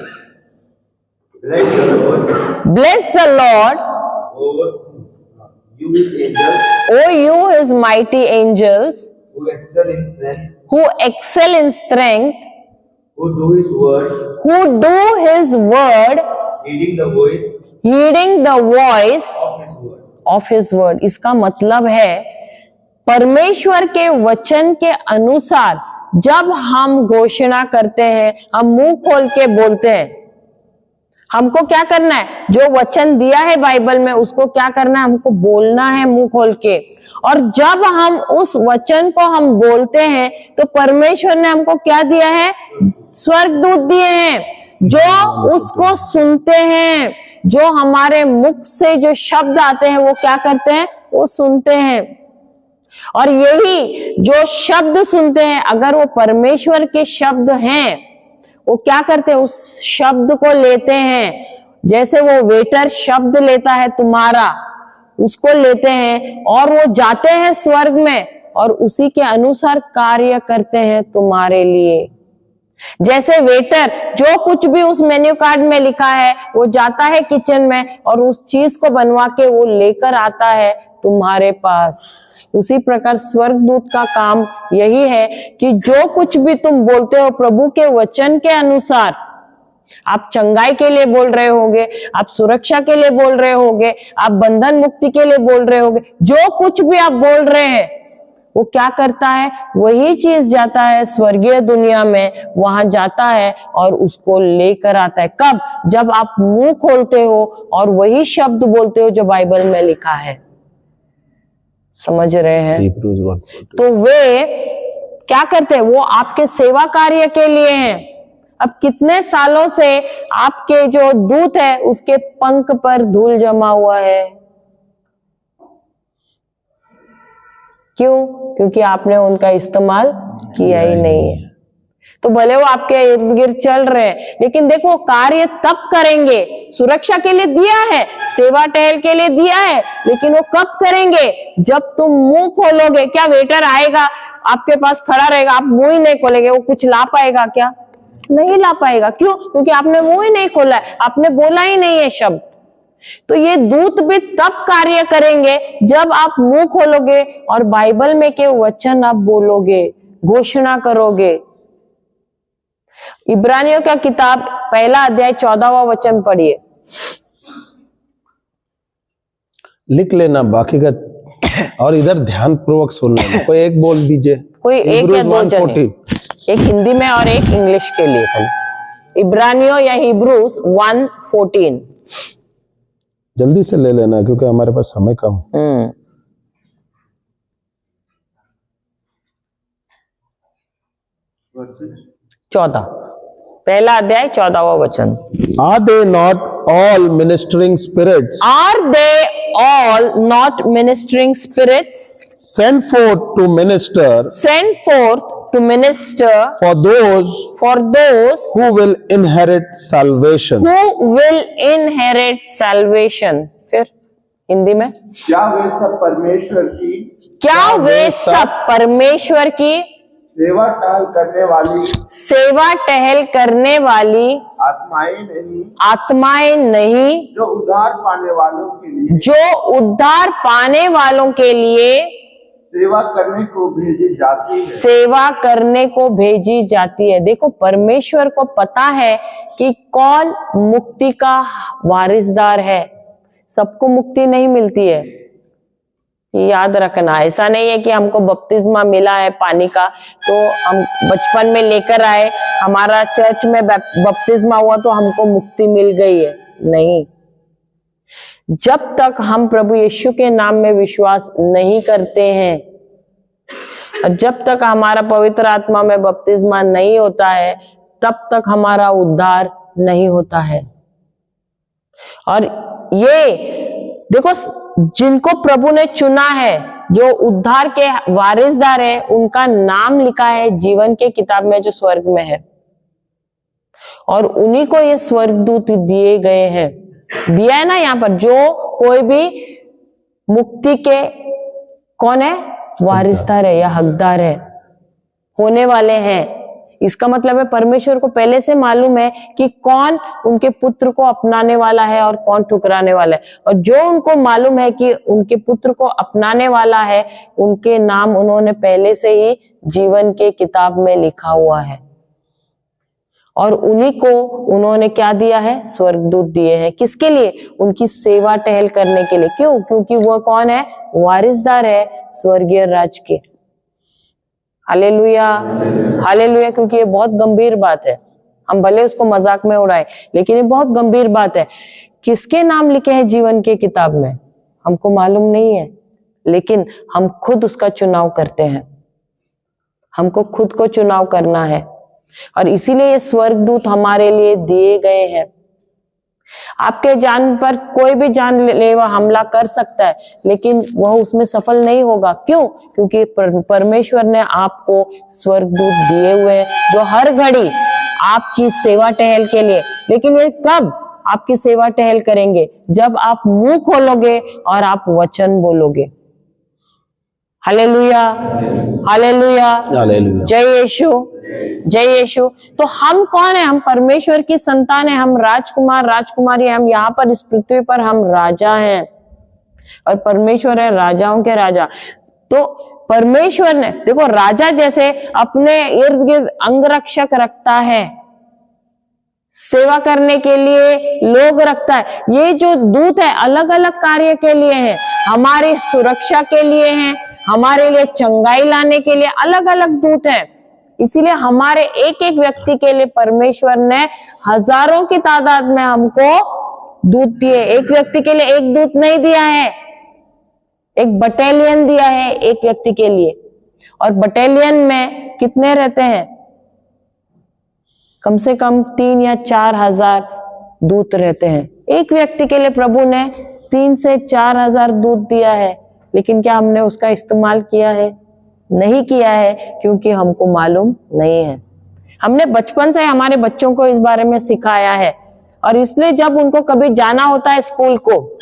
Bless the Lord, you his mighty angels, who excel in strength, who do his word, heeding the voice of his word। इसका मतलब है परमेश्वर के वचन के अनुसार जब हम घोषणा करते हैं, हम मुंह खोल के बोलते हैं, हमको क्या करना है? जो वचन दिया है बाइबल में, उसको क्या करना है? हमको बोलना है मुंह खोल के। और जब हम उस वचन को हम बोलते हैं, तो परमेश्वर ने हमको क्या दिया है? स्वर्गदूत दिए हैं, जो उसको सुनते हैं। जो हमारे मुख से जो शब्द आते हैं, वो क्या करते हैं? वो सुनते हैं। और यही जो शब्द सुनते हैं, अगर वो परमेश्वर के शब्द हैं, वो क्या करते हैं? उस शब्द को लेते हैं। जैसे वो वेटर शब्द लेता है तुम्हारा, उसको लेते हैं और वो जाते हैं स्वर्ग में और उसी के अनुसार कार्य करते हैं तुम्हारे लिए। जैसे वेटर जो कुछ भी उस मेन्यू कार्ड में लिखा है, वो जाता है किचन में और उस चीज को बनवा के वो लेकर आता है तुम्हारे पास। उसी प्रकार स्वर्गदूत का काम यही है कि जो कुछ भी तुम बोलते हो प्रभु के वचन के अनुसार, आप चंगाई के लिए बोल रहे होगे, आप सुरक्षा के लिए बोल रहे होगे, आप बंधन मुक्ति के लिए बोल रहे होगे, जो कुछ भी आप बोल रहे हैं, वो क्या करता है? वही चीज जाता है स्वर्गीय दुनिया में, वहां जाता है और उसको लेकर आता है। कब? जब आप मुंह खोलते हो और वही शब्द बोलते हो जो बाइबल में लिखा है। समझ रहे हैं? तो वे क्या करते हैं? वो आपके सेवा कार्य के लिए हैं। अब कितने सालों से आपके जो दूत है उसके पंख पर धूल जमा हुआ है। क्यों? क्योंकि आपने उनका इस्तेमाल किया ही नहीं है। तो भले वो आपके इर्द गिर्द चल रहे हैं, लेकिन देखो कार्य तब करेंगे, सुरक्षा के लिए दिया है, सेवा टहल के लिए दिया है, लेकिन वो कब करेंगे? जब तुम मुंह खोलोगे। क्या वेटर आएगा आपके पास खड़ा रहेगा, आप मुंह ही नहीं खोलेंगे, वो कुछ ला पाएगा क्या? नहीं ला पाएगा। क्यों? क्योंकि आपने मुंह ही नहीं खोला है, आपने बोला ही नहीं है शब्द। तो ये दूत भी तब कार्य करेंगे जब आप मुंह खोलोगे और बाइबल में के वचन आप बोलोगे। घोषणा करोगे। इब्रानियों का किताब 1 अध्याय 14वां वचन पढ़िए। लिख लेना बाकी का, और इधर ध्यान पूर्वक सुन लेना। कोई एक बोल दीजिए, कोई एक या Hebrews दो जने, 1:14। एक हिंदी में और एक इंग्लिश के लिए खाली। इब्रानियों या हिब्रूस 1:14। जल्दी से ले लेना क्योंकि हमारे पास समय कम है। 14, 1 अध्याय 14वां वचन। Are they not all ministering spirits Are they all not ministering spirits sent forth to minister sent forth to minister for those who who will inherit salvation? will inherit salvation? फिर हिंदी में, क्या वे सब परमेश्वर की क्या वे सब परमेश्वर की सेवा टहल करने वाली आत्माएं नहीं, जो उद्धार पाने वालों के लिए सेवा करने को भेजी जाती है। देखो, परमेश्वर को पता है कि कौन मुक्ति का वारिसदार है। सबको मुक्ति नहीं मिलती है, याद रखना। ऐसा नहीं है कि हमको बपतिस्मा मिला है पानी का तो हम बचपन में लेकर आए, हमारा चर्च में बपतिस्मा हुआ तो हमको मुक्ति मिल गई है। नहीं, जब तक हम प्रभु यीशु के नाम में विश्वास नहीं करते हैं और जब तक हमारा पवित्र आत्मा में बपतिस्मा नहीं होता है, तब तक हमारा उद्धार नहीं होता है। और ये देखो, जिनको प्रभु ने चुना है, जो उद्धार के वारिसदार है, उनका नाम लिखा है जीवन के किताब में जो स्वर्ग में है, और उन्हीं को ये स्वर्गदूत दिए गए हैं। दिया है ना यहाँ पर, जो कोई भी मुक्ति के कौन है, वारिसदार है या हकदार है, होने वाले हैं। इसका मतलब है परमेश्वर को पहले से मालूम है कि कौन उनके पुत्र को अपनाने वाला है और कौन ठुकराने वाला है। और जो उनको मालूम है कि उनके पुत्र को अपनाने वाला है, उनके नाम उन्होंने पहले से ही जीवन के किताब में लिखा हुआ है। और उन्हीं को उन्होंने क्या दिया है, स्वर्गदूत दिए हैं। किसके लिए? उनकी सेवा टहल करने के लिए। क्यों? क्योंकि वो कौन है, वारिसदार है स्वर्गीय राज के। Hallelujah, hallelujah. क्योंकि ये बहुत गंभीर बात है। हम भले उसको मजाक में उड़ाए, लेकिन ये बहुत गंभीर बात है। किसके नाम लिखे हैं जीवन के किताब में हमको मालूम नहीं है, लेकिन हम खुद उसका चुनाव करते हैं। हमको खुद को चुनाव करना है, और इसीलिए ये स्वर्गदूत हमारे लिए दिए गए हैं। आपके जान पर कोई भी जानलेवा हमला कर सकता है, लेकिन वह उसमें सफल नहीं होगा। क्यों? क्योंकि परमेश्वर ने आपको स्वर्गदूत दिए हुए हैं, जो हर घड़ी आपकी सेवा टहल के लिए। लेकिन ये कब आपकी सेवा टहल करेंगे? जब आप मुंह खोलोगे और आप वचन बोलोगे। Hallelujah, hallelujah, hallelujah. जय यीशु, जय यीशु। तो हम कौन है? हम परमेश्वर की संतान है, हम राजकुमार राजकुमारी है। हम यहाँ पर इस पृथ्वी पर हम राजा हैं, और परमेश्वर है राजाओं के राजा। तो परमेश्वर ने, देखो, राजा जैसे अपने इर्द गिर्द अंगरक्षक रखता है, सेवा करने के लिए लोग रखता है। ये जो दूत है अलग अलग कार्य के लिए हैं, हमारी सुरक्षा के लिए हैं, हमारे लिए चंगाई लाने के लिए अलग अलग दूत हैं। इसीलिए हमारे एक एक व्यक्ति के लिए परमेश्वर ने हजारों की तादाद में हमको दूत दिए। एक व्यक्ति के लिए एक दूत नहीं दिया है, एक बटालियन दिया है एक व्यक्ति के लिए। और बटालियन में कितने रहते हैं? कम से कम 3 या 4 हजार दूत रहते हैं। एक व्यक्ति के लिए प्रभु ने 3 से 4 हजार दूत दिया है, लेकिन क्या हमने उसका इस्तेमाल किया है? नहीं किया है, क्योंकि हमको मालूम नहीं है। हमने बचपन से हमारे बच्चों को इस बारे में सिखाया है, और इसलिए जब उनको कभी जाना होता है, स्कूल को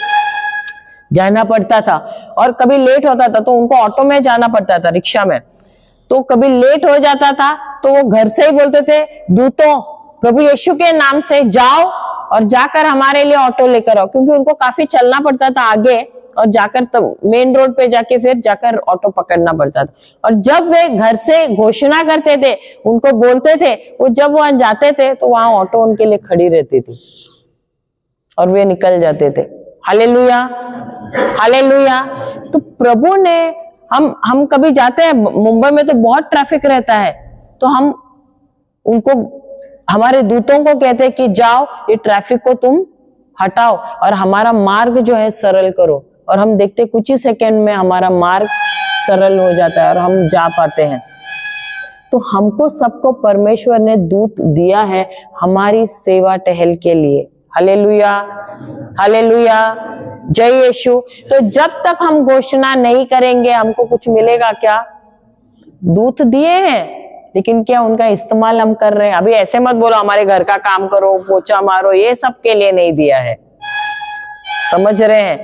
जाना पड़ता था, और कभी लेट होता था तो उनको ऑटो में जाना पड़ता था, रिक्शा में। तो कभी लेट हो जाता था तो वो घर से ही बोलते थे, दूतों प्रभु यीशु के नाम से जाओ और जाकर हमारे लिए ऑटो लेकर आओ, क्योंकि उनको काफी चलना पड़ता था आगे, और जाकर तब मेन रोड पे जाके फिर जाकर ऑटो पकड़ना पड़ता था। और जब वे घर से घोषणा करते थे, उनको बोलते थे, वो जब वहां जाते थे तो वहां ऑटो उनके लिए खड़ी रहती थी और वे निकल जाते थे। Hallelujah, hallelujah. तो प्रभु ने, हम कभी जाते हैं मुंबई में तो बहुत ट्रैफिक रहता है, तो हम उनको, हमारे दूतों को कहते हैं कि जाओ ये ट्रैफिक को तुम हटाओ और हमारा मार्ग जो है सरल करो, और हम देखते कुछ ही सेकंड में हमारा मार्ग सरल हो जाता है और हम जा पाते हैं। तो हमको सबको परमेश्वर ने दूत दिया है हमारी सेवा टहल के लिए। हालेलुया, हालेलुया, जय यीशु। तो जब तक हम घोषणा नहीं करेंगे हमको कुछ मिलेगा क्या? दूत दिए हैं, लेकिन क्या उनका इस्तेमाल हम कर रहे हैं? अभी ऐसे मत बोलो हमारे घर का काम करो, पोछा मारो, ये सब के लिए नहीं दिया है। समझ रहे हैं?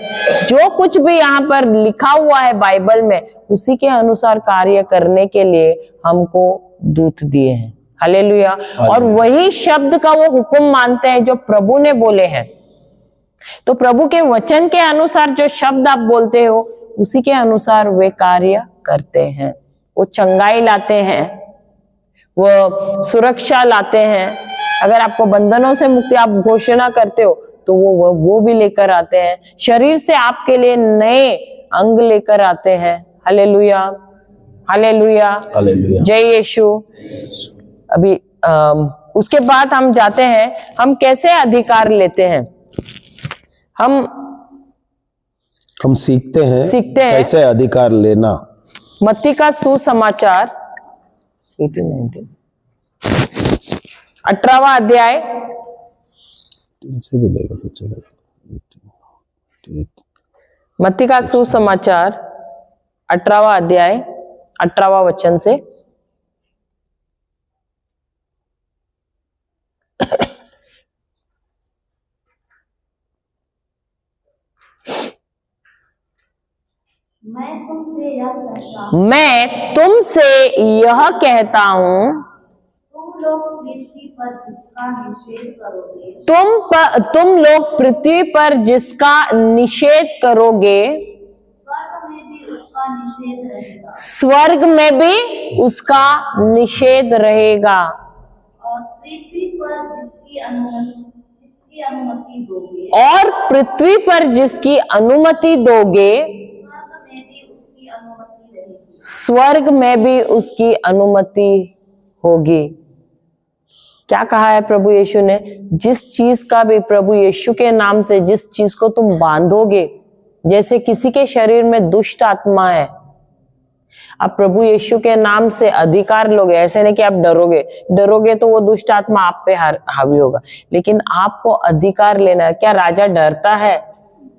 जो कुछ भी यहाँ पर लिखा हुआ है बाइबल में, उसी के अनुसार कार्य करने के लिए हमको दूत दिए हैं। हालेलुया। और वही शब्द का वो हुक्म मानते हैं जो प्रभु ने बोले हैं। तो प्रभु के वचन के अनुसार जो शब्द आप बोलते हो, उसी के अनुसार वे कार्य करते हैं। वो चंगाई लाते हैं, वो सुरक्षा लाते हैं। अगर आपको बंधनों से मुक्ति आप घोषणा करते हो तो वो भी लेकर आते हैं। शरीर से आपके लिए नए अंग लेकर आते हैं। हालेलुया, हालेलुया, हालेलुया, जय यीशु। अभी उसके बाद हम जाते हैं, हम कैसे अधिकार लेते हैं? हम सीखते हैं कैसे अधिकार लेना। मत्ती का सुसमाचार 18वां अध्याय से भी लेगा तो चलेगा। मत्ती का सुसमाचार 18वां अध्याय 18वां वचन से। मैं तुमसे यह कहता हूं, तुम लोग पृथ्वी पर जिसका निषेध करोगे, तुम लोग पृथ्वी पर जिसका निषेध करोगे, स्वर्ग में भी उसका निषेध रहेगा। और पृथ्वी पर जिसकी अनुमति दोगे, स्वर्ग में भी उसकी अनुमति होगी। क्या कहा है प्रभु यीशु ने? जिस चीज का भी प्रभु यीशु के नाम से, जिस चीज को तुम बांधोगे, जैसे किसी के शरीर में दुष्ट आत्मा है, आप प्रभु यीशु के नाम से अधिकार लोगे। ऐसे नहीं कि आप डरोगे तो वो दुष्ट आत्मा आप पे हावी होगा, लेकिन आपको अधिकार लेना है। क्या राजा डरता है?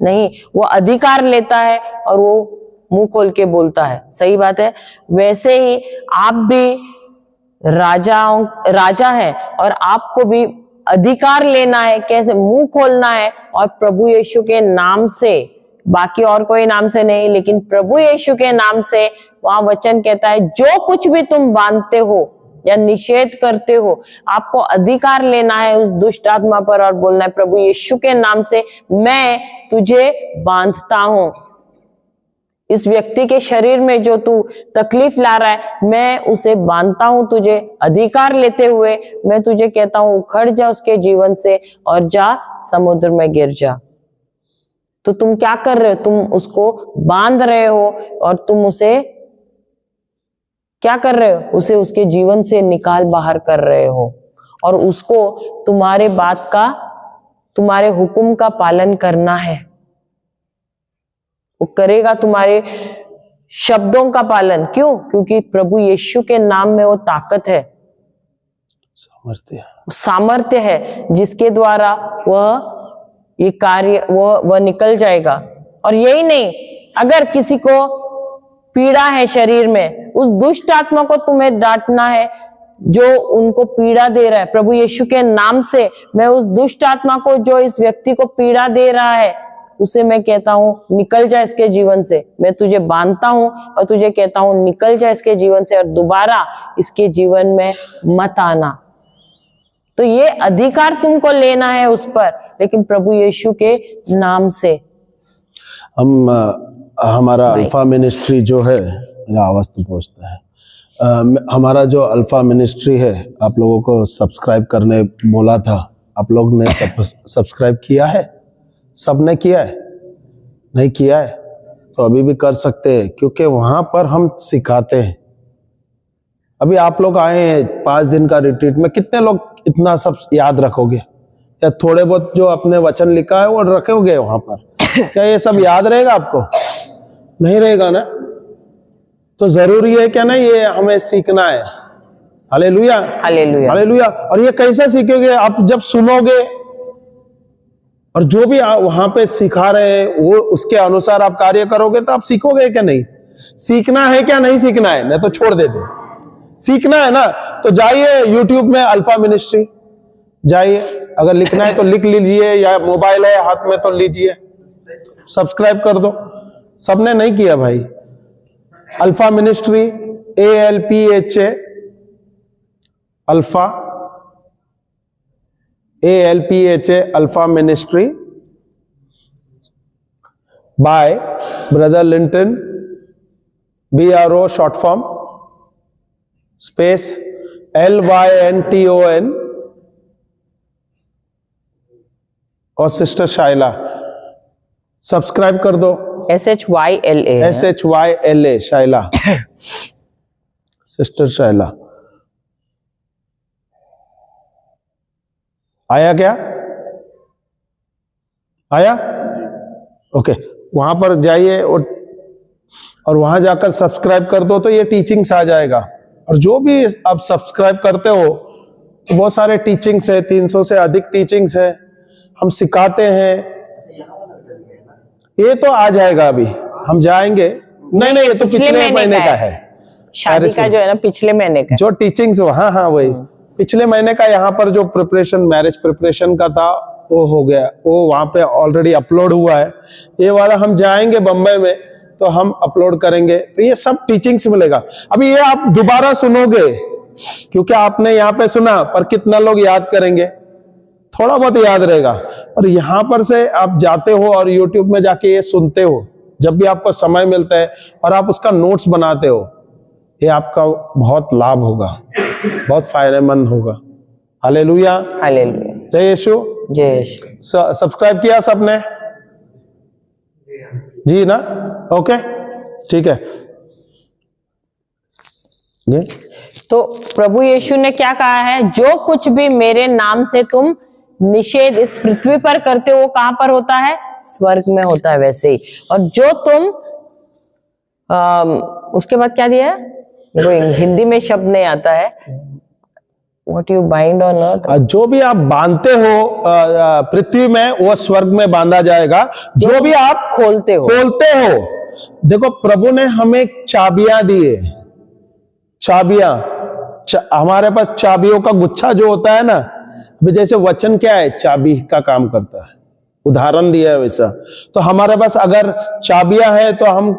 नहीं, वो अधिकार लेता है और वो मुंह खोल के बोलता है। सही बात है। वैसे ही आप भी राजा है और आपको भी अधिकार लेना है। कैसे? मुंह खोलना है और प्रभु यीशु के नाम से, बाकी और कोई नाम से नहीं, लेकिन प्रभु यीशु के नाम से। वहां वचन कहता है जो कुछ भी तुम बांधते हो या निषेध करते हो, आपको अधिकार लेना है उस दुष्ट आत्मा पर और बोलना है प्रभु यीशु के नाम से मैं तुझे बांधता हूं। इस व्यक्ति के शरीर में जो तू तकलीफ ला रहा है, मैं उसे बांधता हूं तुझे। अधिकार लेते हुए मैं तुझे कहता हूं उखड़ जा उसके जीवन से और जा समुद्र में गिर जा। तो तुम क्या कर रहे हो? तुम उसको बांध रहे हो और तुम उसे क्या कर रहे हो? उसे उसके जीवन से निकाल बाहर कर रहे हो और उसको तुम्हारे बात का, तुम्हारे हुक्म का पालन करना है। वो करेगा तुम्हारे शब्दों का पालन। क्यों? क्योंकि प्रभु यीशु के नाम में वो ताकत है, सामर्थ्य है, जिसके द्वारा वह ये कार्य वह निकल जाएगा। और यही नहीं, अगर किसी को पीड़ा है शरीर में, उस दुष्ट आत्मा को तुम्हें डांटना है जो उनको पीड़ा दे रहा है। प्रभु यीशु के नाम से मैं उस दुष्ट आत्मा को जो इस व्यक्ति को पीड़ा दे रहा है, उसे मैं कहता हूं निकल जा इसके जीवन से। मैं तुझे बांधता हूं और तुझे कहता हूं निकल जा इसके जीवन से और दोबारा इसके जीवन में मत आना। तो ये अधिकार तुमको लेना है उस पर, लेकिन प्रभु यीशु के नाम से। हम हमारा अल्फा मिनिस्ट्री जो है, मेरा आवाज तो पहुंचता है, हमारा जो अल्फा मिनिस्ट्री है, आप लोगों को सब्सक्राइब करने बोला था, आप लोग ने सब्सक्राइब किया है? सबने किया है? नहीं किया है तो अभी भी कर सकते हैं, क्योंकि वहां पर हम सिखाते हैं। अभी आप लोग आए हैं 5 दिन का रिट्रीट में, कितने लोग इतना सब याद रखोगे? या थोड़े बहुत जो अपने वचन लिखा है वो रखोगे वहां पर? क्या ये सब याद रहेगा आपको? नहीं रहेगा ना। तो जरूरी है क्या ना, ये हमें सीखना है। Hallelujah, hallelujah, hallelujah. और ये कैसे सीखोगे? आप जब सुनोगे और जो भी वहां पे सिखा रहे हैं वो उसके अनुसार आप कार्य करोगे तो आप सीखोगे क्या नहीं? सीखना है क्या नहीं सीखना है? नहीं तो छोड़ देते। सीखना है ना तो जाइए YouTube में अल्फा मिनिस्ट्री जाइए, अगर लिखना है तो लिख लीजिए, या मोबाइल है हाथ में तो लीजिए, सब्सक्राइब कर दो। सबने नहीं किया भाई। Alpha ministry, ALPHA, alpha, ALPHA, alpha ministry by brother Lynton, BRO short form, space LYNTON और सिस्टर शाइला। सब्सक्राइब कर दो। SHYLA, SHYLA, Shyla, sister Shyla. आया क्या? आया? ओके, वहां पर जाइए और वहां जाकर सब्सक्राइब कर दो तो ये टीचिंग्स आ जाएगा। और जो भी आप सब्सक्राइब करते हो, बहुत सारे टीचिंग्स है, 300 से अधिक टीचिंग्स है, हम सिखाते हैं। ये तो आ जाएगा, अभी हम जाएंगे। नहीं, ये तो पिछले महीने का है, शादी का जो है ना, पिछले महीने का जो टीचिंग्स। हाँ, वही पिछले महीने का। यहाँ पर जो प्रिपरेशन, मैरिज प्रिपरेशन का था वो हो गया, वो वहां पे ऑलरेडी अपलोड हुआ है। ये वाला हम जाएंगे बम्बई में तो हम अपलोड करेंगे, तो ये सब टीचिंग्स मिलेगा। अभी ये आप दोबारा सुनोगे क्योंकि आपने यहाँ पे सुना, पर कितना लोग याद करेंगे? थोड़ा बहुत याद रहेगा। और यहाँ पर से आप जाते हो और YouTube में जाके ये सुनते हो, जब भी आपको समय मिलता है, और आप उसका नोट्स बनाते हो, ये आपका बहुत लाभ होगा, बहुत फायदेमंद होगा। हालेलुया, हालेलुया, जय यीशु, जय यीशु। सब्सक्राइब किया सबने? जी ना? ओके, ठीक है। ये तो प्रभु यीशु ने क्या कहा है? जो कुछ भी मेरे नाम से तुम निषेध इस पृथ्वी पर करते हो, वो कहां पर होता है? स्वर्ग में होता है। वैसे ही, और जो तुम उसके बाद क्या दिया है? मेरे को हिंदी में शब्द नहीं आता है। What you bind on earth, जो भी आप बांधते हो पृथ्वी में, वो स्वर्ग में बांधा जाएगा। जो भी आप खोलते हो। देखो, प्रभु ने हमें चाबियां दी है। चाबियां, हमारे पास चाबियों का गुच्छा जो होता है ना, जैसे वचन क्या है? चाबी का काम करता है, उदाहरण दिया है वैसा। तो हमारे पास अगर चाबियां है तो हम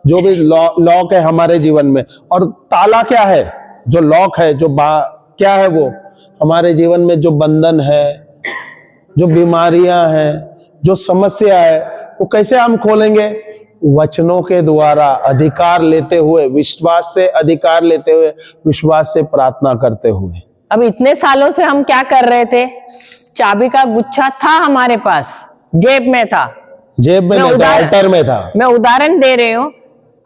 जो भी लॉक है हमारे जीवन में, और ताला क्या है? जो लॉक है, जो क्या है? वो हमारे जीवन में जो बंधन है, जो बीमारियां हैं, जो समस्या है, वो कैसे हम खोलेंगे? वचनों के द्वारा, अधिकार लेते हुए, विश्वास से अधिकार लेते हुए, विश्वास से प्रार्थना करते हुए। अब इतने सालों से हम क्या कर रहे थे? चाबी का गुच्छा था हमारे पास, जेब में था, जेब में नहीं था, अल्टर में था। मैं उदाहरण दे रही हूँ।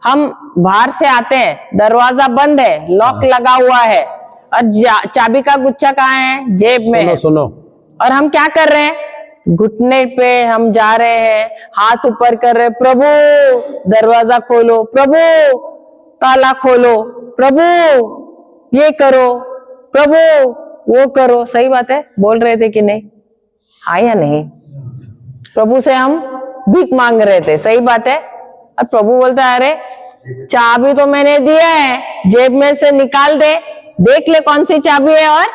हम बाहर से आते हैं, दरवाजा बंद है, लॉक लगा हुआ है, और चाबी का गुच्छा कहाँ है? जेब में। सुनो। और हम क्या कर रहे हैं? घुटने पे हम जा रहे हैं, हाथ ऊपर कर रहे हैं, प्रभु दरवाजा खोलो, प्रभु ताला खोलो, प्रभु ये करो, प्रभु वो करो। सही बात है, बोल रहे थे कि नहीं? हाँ या नहीं? प्रभु से हम भीख मांग रहे थे, सही बात है। और प्रभु बोलता है, अरे चाबी तो मैंने दिया है, जेब में से निकाल दे, देख ले कौन सी चाबी है, और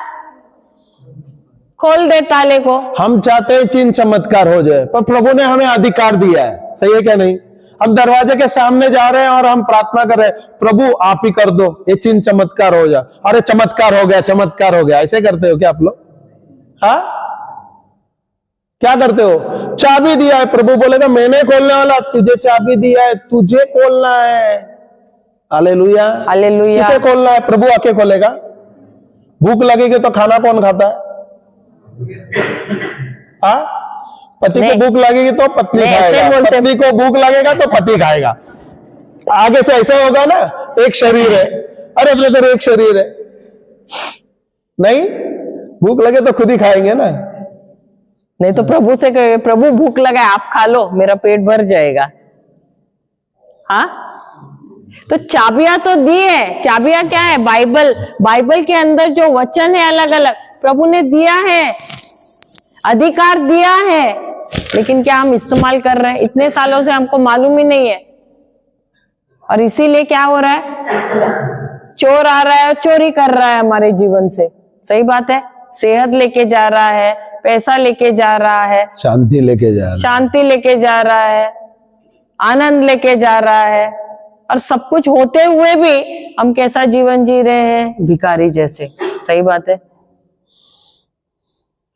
खोल दे ताले को। हम चाहते हैं चिन्ह चमत्कार हो जाए, पर प्रभु ने हमें अधिकार दिया है। सही है क्या नहीं? हम दरवाजे के सामने जा रहे हैं और हम प्रार्थना कर रहे हैं, प्रभु आप ही कर दो, ये चिन्ह चमत्कार हो जाए। अरे चमत्कार हो गया, चमत्कार हो गया। ऐसे करते हो क्या आप लोग? हाँ, क्या करते हो? चाबी दिया है, प्रभु बोलेगा मैंने खोलने वाला, तुझे चाबी दिया है, तुझे खोलना है। Hallelujah, hallelujah. किसे खोलना है? प्रभु आके खोलेगा। भूख लगेगी तो खाना कौन खाता है? हाँ, पति को भूख लगेगी तो पत्नी नहीं, ऐसे खाएगा, बोलते। पत्नी को भूख लगेगा तो पति खाएगा। आगे से ऐसा होगा ना, एक शरीर है। अरे ब्रदर, एक शरीर है नहीं, भूख लगे तो खुद ही खाएंगे ना। नहीं तो प्रभु से कहे, प्रभु भूख लगा है, आप खा लो, मेरा पेट भर जाएगा। हाँ, तो चाबियां तो दी है। चाबियां क्या है? बाइबल। बाइबल के अंदर जो वचन है अलग अलग प्रभु ने दिया है, अधिकार दिया है, लेकिन क्या हम इस्तेमाल कर रहे हैं? इतने सालों से हमको मालूम ही नहीं है, और इसीलिए क्या हो रहा है? चोर आ रहा है और चोरी कर रहा है हमारे जीवन से। सही बात है। सेहत लेके जा रहा है, पैसा लेके जा रहा है, शांति लेके जा रहा है, शांति लेके जा रहा है, आनंद लेके जा रहा है, और सब कुछ होते हुए भी हम कैसा जीवन जी रहे हैं? भिखारी जैसे। सही बात है।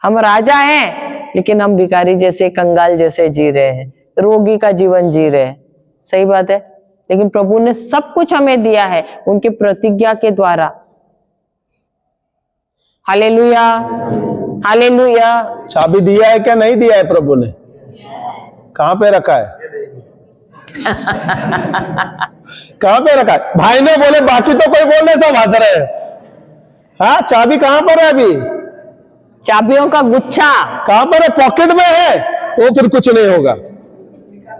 हम राजा हैं लेकिन हम भिखारी जैसे, कंगाल जैसे जी रहे हैं, रोगी का जीवन जी रहे हैं। सही बात है। लेकिन प्रभु ने सब कुछ हमें दिया है उनके प्रतिज्ञा के द्वारा। Hallelujah, hallelujah. चाबी दिया है क्या? नहीं दिया है प्रभु ने? कहां पे रखा है? कहां पे रखा है? भाई ने बोले, बाकी तो कोई बोलने सब हंस रहे हैं। हाँ, चाबी कहां पर है अभी? चाबियों का गुच्छा कहां पर है? पॉकेट में है तो फिर कुछ नहीं होगा,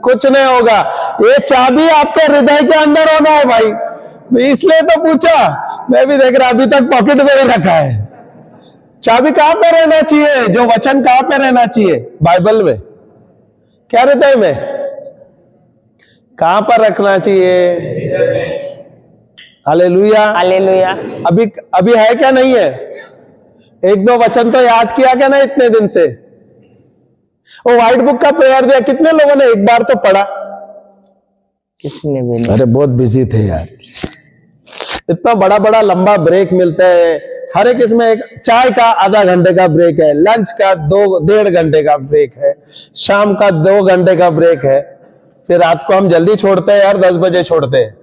कुछ नहीं होगा। ये चाबी आपके हृदय के अंदर होना है भाई। इसलिए तो पूछा, मैं भी देख रहा, अभी तक पॉकेट में ही रखा है। चाबी कहां पे रहना चाहिए? जो वचन कहां पे रहना चाहिए? बाइबल में। क्या हृदय में? कहां पर रखना चाहिए? Hallelujah, hallelujah. अभी है क्या? नहीं है? एक दो वचन तो याद किया क्या ना इतने दिन से? वो व्हाइट बुक का प्रेयर दिया, कितने लोगों ने एक बार तो पढ़ा? किसने भी नहीं। अरे बहुत बिजी थे यार। इतना बड़ा बड़ा लंबा ब्रेक मिलता है, हर एक इसमें एक चाय का आधा घंटे का ब्रेक है, लंच का 2-1.5 घंटे का ब्रेक है, शाम का 2 घंटे का ब्रेक है, फिर रात को हम जल्दी छोड़ते हैं यार, 10 बजे छोड़ते हैं,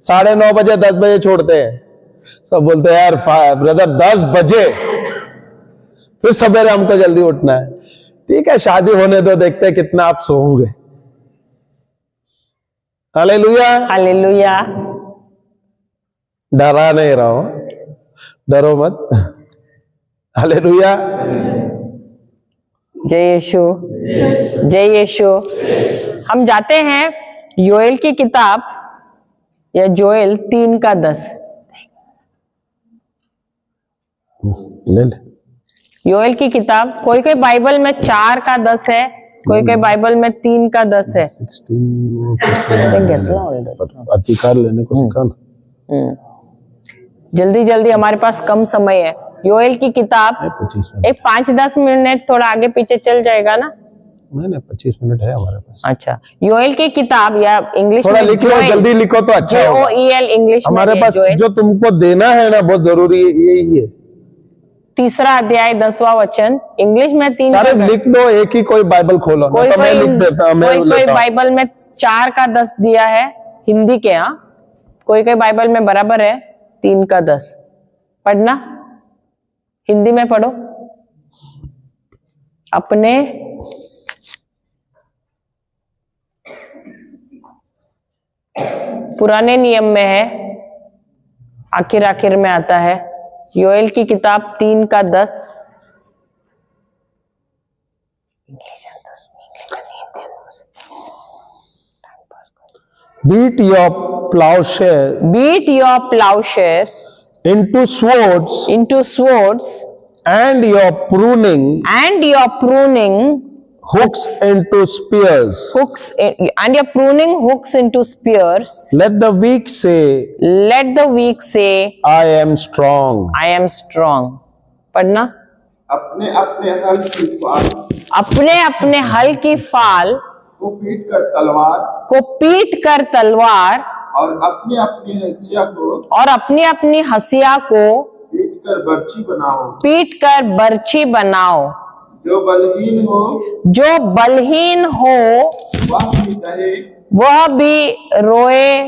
9:30 बजे 10 बजे छोड़ते हैं। सब बोलते हैं यार ब्रदर 10 बजे, फिर सवेरे हमको जल्दी उठना है। ठीक है, शादी होने दो, देखते हैं कितना आप सोओगे। Hallelujah, hallelujah. डरा नहीं रहो, डरो मत। हालेलुया, जय यीशु, जय यीशु। हम जाते हैं योएल की किताब, या जोएल 3:10। ले ले। योएल की किताब, कोई कोई बाइबल में 4:10 है, कोई कोई बाइबल में 3:10 है। 16 अधिकार लेने को सिखाना। जल्दी जल्दी, हमारे पास कम समय है। योएल की किताब 25 मिनट। एक 5-10 मिनट थोड़ा आगे पीछे चल जाएगा ना? नहीं 25 मिनट है हमारे पास। अच्छा, योएल की किताब, या इंग्लिश थोड़ा में लिख लो, जल्दी लिखो तो अच्छा होगा। JOEL इंग्लिश में हमारे पास जोएल। जो तुमको देना है ना, बहुत जरूरी है, यही है। 3रा अध्याय 10वां वचन, इंग्लिश में 3 सारे का 10। लिख दो, एक ही कोई बाइबल खोलो ना, तो मैं लिख देता, मैं कोई लेता हूं। बाइबल में 4:10 दिया है हिंदी के। हाँ, कोई बाइबल में बराबर है 3:10। पढ़ना, हिंदी में पढ़ो। अपने पुराने नियम में है, आखिर में आता है। योएल की किताब 3:10। Beat your plowshare Beat your plowshares into swords, and your pruning and your pruning hooks into spears. and your pruning hooks into spears. Let the weak say, Let the weak say, I am strong. I am strong. पढ़ना। अपने अपने हल की फाल अपने अपने हल की फाल को पीट कर तलवार को पीट कर तलवार और अपनी अपनी हंसिया को और अपनी अपनी हंसिया को पीट कर बर्छी बनाओ। पीट कर बर्छी बनाओ। जो बलहीन हो जो बलहीन हो वह भी कहे, वह भी रोए,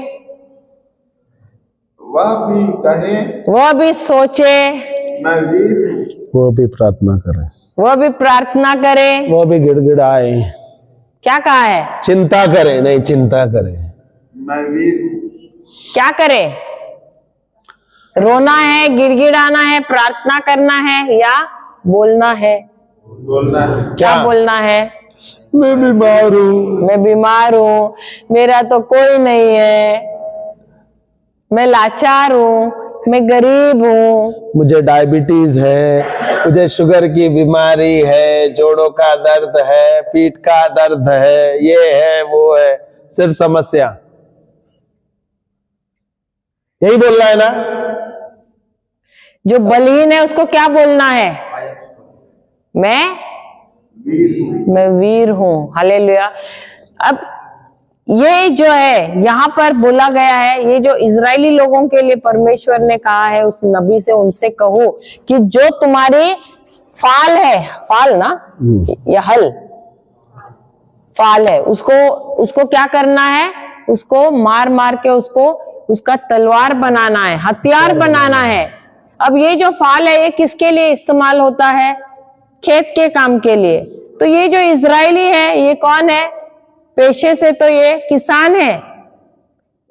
वह भी कहे वह भी सोचे, मैं वीर हूँ। वो भी प्रार्थना करें, वह भी प्रार्थना करे। वो भी गिड़गिड़ाए, क्या कहा है? चिंता करे, नहीं चिंता करे। मैं वीर हूँ। क्या करे? रोना है, गिड़गिड़ाना है, प्रार्थना करना है या बोलना है? बोलना है। क्या बोलना है? मैं बीमार हूँ, मैं बीमार हूँ, मेरा तो कोई नहीं है, मैं लाचार हूँ, मैं गरीब हूँ, मुझे डायबिटीज है, मुझे शुगर की बीमारी है, जोड़ों का दर्द है, पीठ का दर्द है, ये है वो है, सिर्फ समस्या। यही बोलना है ना? जो बलहीन है उसको क्या बोलना है? मैं वीर हूँ। हालेलुया। अब ये जो है यहाँ पर बोला गया है, ये जो इजरायली लोगों के लिए परमेश्वर ने कहा है उस नबी से, उनसे कहो कि जो तुम्हारी फाल है, फाल ना या हल, फाल है, उसको क्या करना है? उसको मार मार के उसका तलवार बनाना है, हथियार बनाना है। अब ये जो फाल है ये किसके लिए इस्तेमाल होता है? खेत के काम के लिए। तो ये जो इजरायली है ये कौन है? पेशे से तो ये किसान है।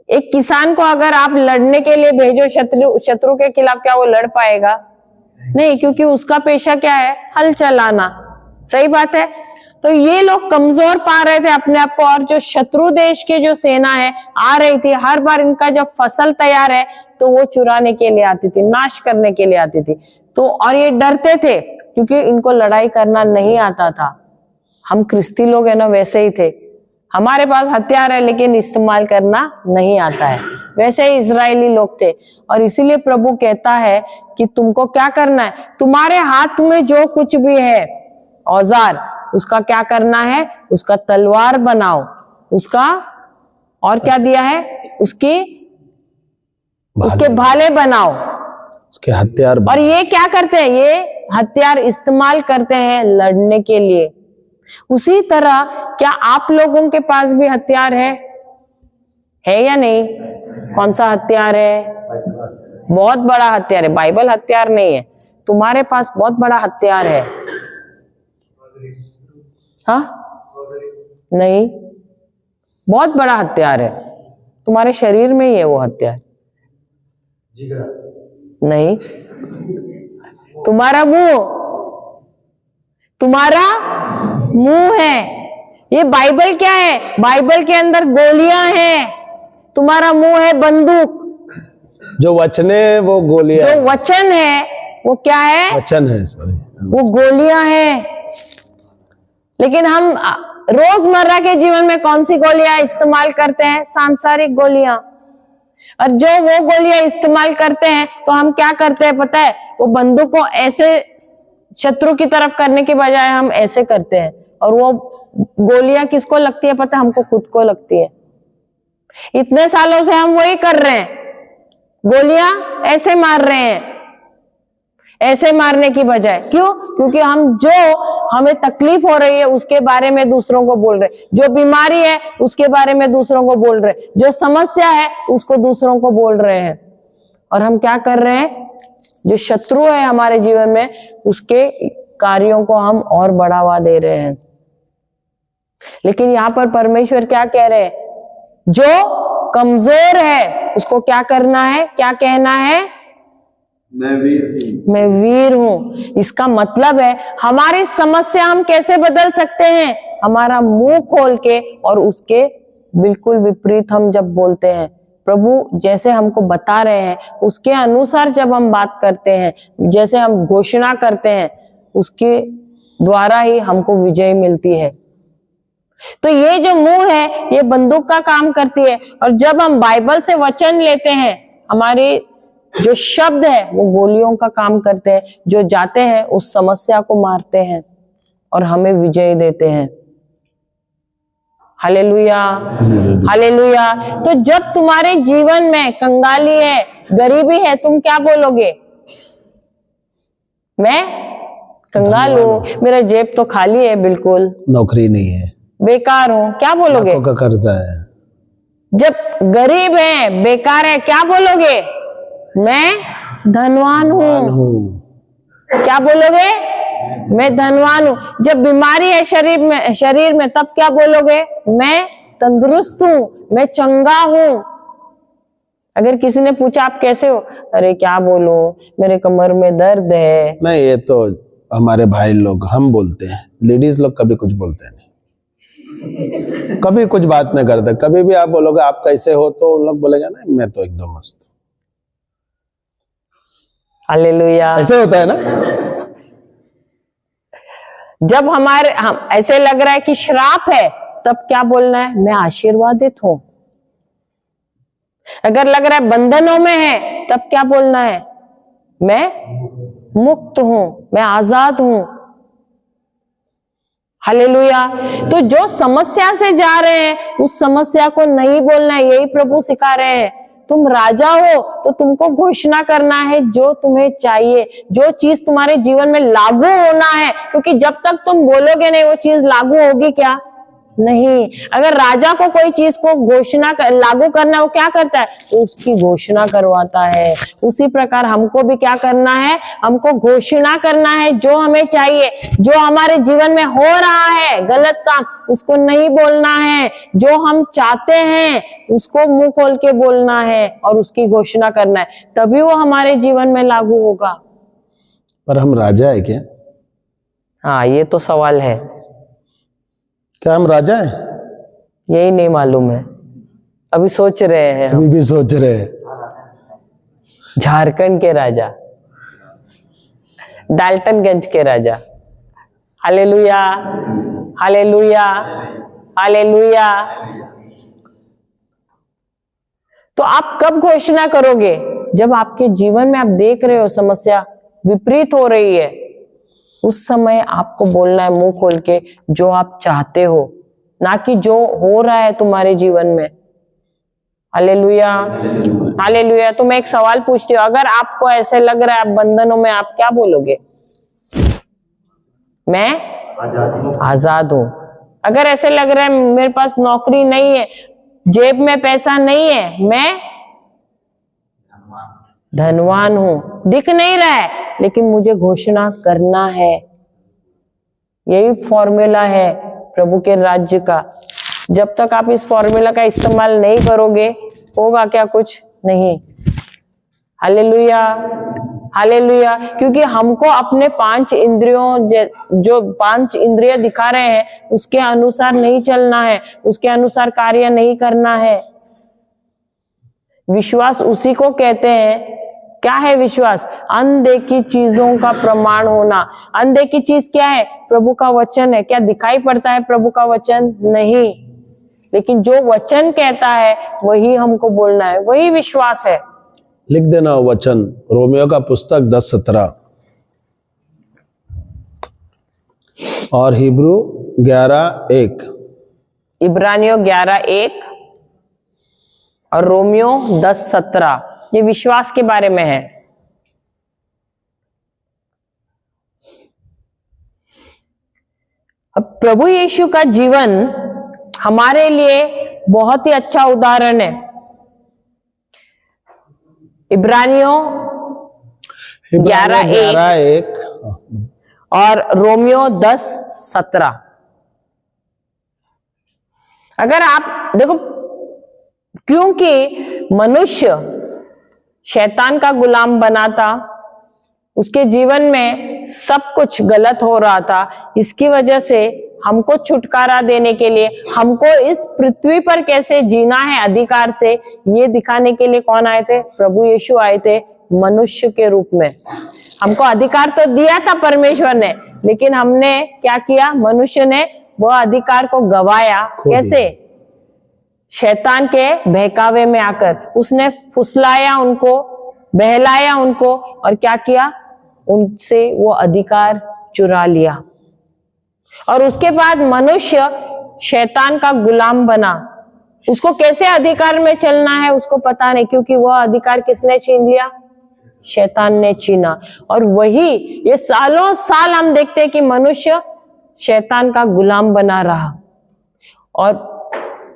एक किसान को अगर आप लड़ने के लिए भेजो शत्रु के खिलाफ, क्या वो लड़ पाएगा? नहीं, क्योंकि उसका पेशा क्या है? हल चलाना। सही बात है। तो ये लोग कमजोर पा रहे थे अपने आप को, और जो शत्रु देश के जो सेना है आ रही थी, हर बार इनका जब फसल तैयार है तो वो चुराने के लिए आती थी, नाश करने के लिए आती थी। तो और ये डरते थे क्योंकि इनको लड़ाई करना नहीं आता था। हम क्रिस्ती लोग है ना, वैसे ही थे, हमारे पास हथियार है लेकिन इस्तेमाल करना नहीं आता है। वैसे ही इजरायली लोग थे, और इसीलिए प्रभु कहता है कि तुमको क्या करना है? तुम्हारे हाथ में जो कुछ भी है औजार, उसका क्या करना है? उसका तलवार बनाओ, उसका और क्या दिया है? उसके भाले बनाओ, उसके हथियार और ये क्या करते हैं? ये हथियार इस्तेमाल करते हैं लड़ने के लिए। उसी तरह क्या आप लोगों के पास भी हथियार है या नहीं? कौन सा हथियार है? बहुत बड़ा हथियार है। बाइबल हथियार नहीं है, तुम्हारे पास बहुत बड़ा हथियार है। हाँ? नहीं, बहुत बड़ा हथियार है तुम्हारे शरीर में ही है वो हथियार। नहीं, तुम्हारा मुंह है। ये बाइबल क्या है? बाइबल के अंदर गोलियां हैं, तुम्हारा मुंह है बंदूक। जो वचन है वो गोलियां, जो वचन है वो क्या है? वचन है, सॉरी, वो गोलियां हैं। लेकिन हम रोजमर्रा के जीवन में कौन सी गोलियां इस्तेमाल करते हैं? सांसारिक गोलियां। और जो वो गोलियां इस्तेमाल करते हैं तो हम क्या करते हैं पता है? वो बंदूक को ऐसे शत्रु की तरफ करने के बजाय हम ऐसे करते हैं, और वो गोलियां किसको लगती है पता है? हमको खुद को लगती है। इतने सालों से हम वही कर रहे हैं, गोलियां ऐसे मार रहे हैं, ऐसे मारने की बजाय। क्यों? क्योंकि हमें तकलीफ हो रही है उसके बारे में दूसरों को बोल रहे, जो बीमारी है उसके बारे में दूसरों को बोल रहे, जो समस्या है उसको दूसरों को बोल रहे हैं। और हम क्या कर रहे हैं? जो शत्रु है हमारे जीवन में, उसके कार्यों को हम और बढ़ावा दे रहे हैं। लेकिन यहाँ पर परमेश्वर क्या कह रहे हैं? जो कमजोर है उसको क्या करना है? क्या कहना है? मैं वीर हूं। इसका मतलब है हमारी समस्या हम कैसे बदल सकते हैं? हमारा मुंह खोल के, और उसके बिल्कुल विपरीत हम जब बोलते हैं, प्रभु जैसे हमको बता रहे हैं उसके अनुसार जब हम बात करते हैं, जैसे हम घोषणा करते हैं, उसके द्वारा ही हमको विजय मिलती है। तो ये जो मुंह है ये बंदूक का काम करती है, और जब हम बाइबल से वचन लेते हैं, हमारे जो शब्द है वो गोलियों का काम करते हैं, जो जाते हैं उस समस्या को मारते हैं और हमें विजय देते हैं। Hallelujah, hallelujah. तो जब तुम्हारे जीवन में कंगाली है, गरीबी है, तुम क्या बोलोगे? मैं कंगाल हूँ, मेरा जेब तो खाली है, बिल्कुल नौकरी नहीं है, बेकार हूँ, क्या बोलोगे? लाखों का कर्जा है, जब गरीब है, बेकार है, क्या बोलोगे? मैं धनवान हूँ, क्या बोलोगे? मैं धनवान हूँ। जब बीमारी है शरीर में तब क्या बोलोगे? मैं तंदुरुस्त हूँ, मैं चंगा हूँ। अगर किसी ने पूछा आप कैसे हो, अरे क्या बोलूं, मेरे कमर में दर्द है। नहीं, ये तो हमारे भाई लोग हम बोलते हैं, लेडीज लोग कभी कुछ बोलते नहीं, कभी कुछ बात नहीं करते। कभी भी आप बोलोगे आप कैसे हो तो उन लोग बोलेगा ना मैं तो एकदम मस्त। हालेलुया। ऐसे होता है ना। जब हम ऐसे लग रहा है कि श्राप है, तब क्या बोलना है? मैं आशीर्वादित हूं। अगर लग रहा है बंधनों में है, तब क्या बोलना है? मैं मुक्त हूं, मैं आजाद हूं। हालेलुया। तो जो समस्या से जा रहे हैं उस समस्या को नहीं बोलना है, यही प्रभु सिखा रहे हैं। तुम राजा हो तो तुमको घोषणा करना है जो तुम्हें चाहिए, जो चीज तुम्हारे जीवन में लागू होना है, क्योंकि जब तक तुम बोलोगे नहीं वो चीज लागू होगी क्या? नहीं। अगर राजा को कोई चीज को लागू करना है, वो क्या करता है? उसकी घोषणा करवाता है। उसी प्रकार हमको भी क्या करना है? हमको घोषणा करना है जो हमें चाहिए, जो हमारे जीवन में हो रहा है गलत काम, उसको नहीं बोलना है। जो हम चाहते हैं उसको मुंह खोल के बोलना है और उसकी घोषणा करना है, तभी वो हमारे जीवन में लागू होगा। पर हम राजा है क्या? हाँ, ये तो सवाल है। क्या हम राजा हैं? यही नहीं मालूम है, अभी सोच रहे हैं हम। अभी भी सोच रहे हैं। झारखंड के राजा, डाल्टनगंज के राजा। Hallelujah, hallelujah, hallelujah. तो आप कब घोषणा करोगे? जब आपके जीवन में आप देख रहे हो समस्या विपरीत हो रही है, उस समय आपको बोलना है मुंह खोल के जो आप चाहते हो, ना कि जो हो रहा है तुम्हारे जीवन में। Hallelujah, hallelujah. तो मैं एक सवाल पूछती हूँ, अगर आपको ऐसे लग रहा है आप बंधनों में, आप क्या बोलोगे? मैं आजाद हूं। अगर ऐसे लग रहा है मेरे पास नौकरी नहीं है, जेब में पैसा नहीं है, मैं धनवान हूं। दिख नहीं रहा है लेकिन मुझे घोषणा करना है। यही फॉर्मूला है प्रभु के राज्य का। जब तक आप इस फॉर्मूला का इस्तेमाल नहीं करोगे, होगा क्या? कुछ नहीं। Hallelujah, hallelujah. क्योंकि हमको अपने 5 इंद्रियों, जो 5 इंद्रिय दिखा रहे हैं, उसके अनुसार नहीं चलना है, उसके अनुसार कार्य नहीं करना है। विश्वास उसी को कहते हैं। क्या है विश्वास? अनदेखी चीजों का प्रमाण होना। अनदेखी चीज क्या है? प्रभु का वचन है। क्या दिखाई पड़ता है प्रभु का वचन? नहीं। लेकिन जो वचन कहता है वही हमको बोलना है, वही विश्वास है। लिख देना वचन, रोमियो का पुस्तक 10:17 और हिब्रू 11:1। इब्रानियों 11:1 और रोमियो 10:17। ये विश्वास के बारे में है। अब प्रभु यीशु का जीवन हमारे लिए बहुत ही अच्छा उदाहरण है। इब्रानियों 11:1 और रोमियो 10:17। अगर आप देखो, क्योंकि मनुष्य शैतान का गुलाम बना था, उसके जीवन में सब कुछ गलत हो रहा था, इसकी वजह से हमको छुटकारा देने के लिए, हमको इस पृथ्वी पर कैसे जीना है अधिकार से, ये दिखाने के लिए कौन आए थे? प्रभु यीशु आए थे मनुष्य के रूप में। हमको अधिकार तो दिया था परमेश्वर ने, लेकिन हमने क्या किया? मनुष्य ने वह अधिकार को गवाया। कैसे? शैतान के बहकावे में आकर उसने फुसलाया उनको, बहलाया उनको, और क्या किया? उनसे वो अधिकार चुरा लिया। और उसके बाद मनुष्य शैतान का गुलाम बना। उसको कैसे अधिकार में चलना है उसको पता नहीं, क्योंकि वह अधिकार किसने छीन लिया? शैतान ने छीना। और वही ये सालों साल हम देखते हैं कि मनुष्य शैतान का गुलाम बना रहा। और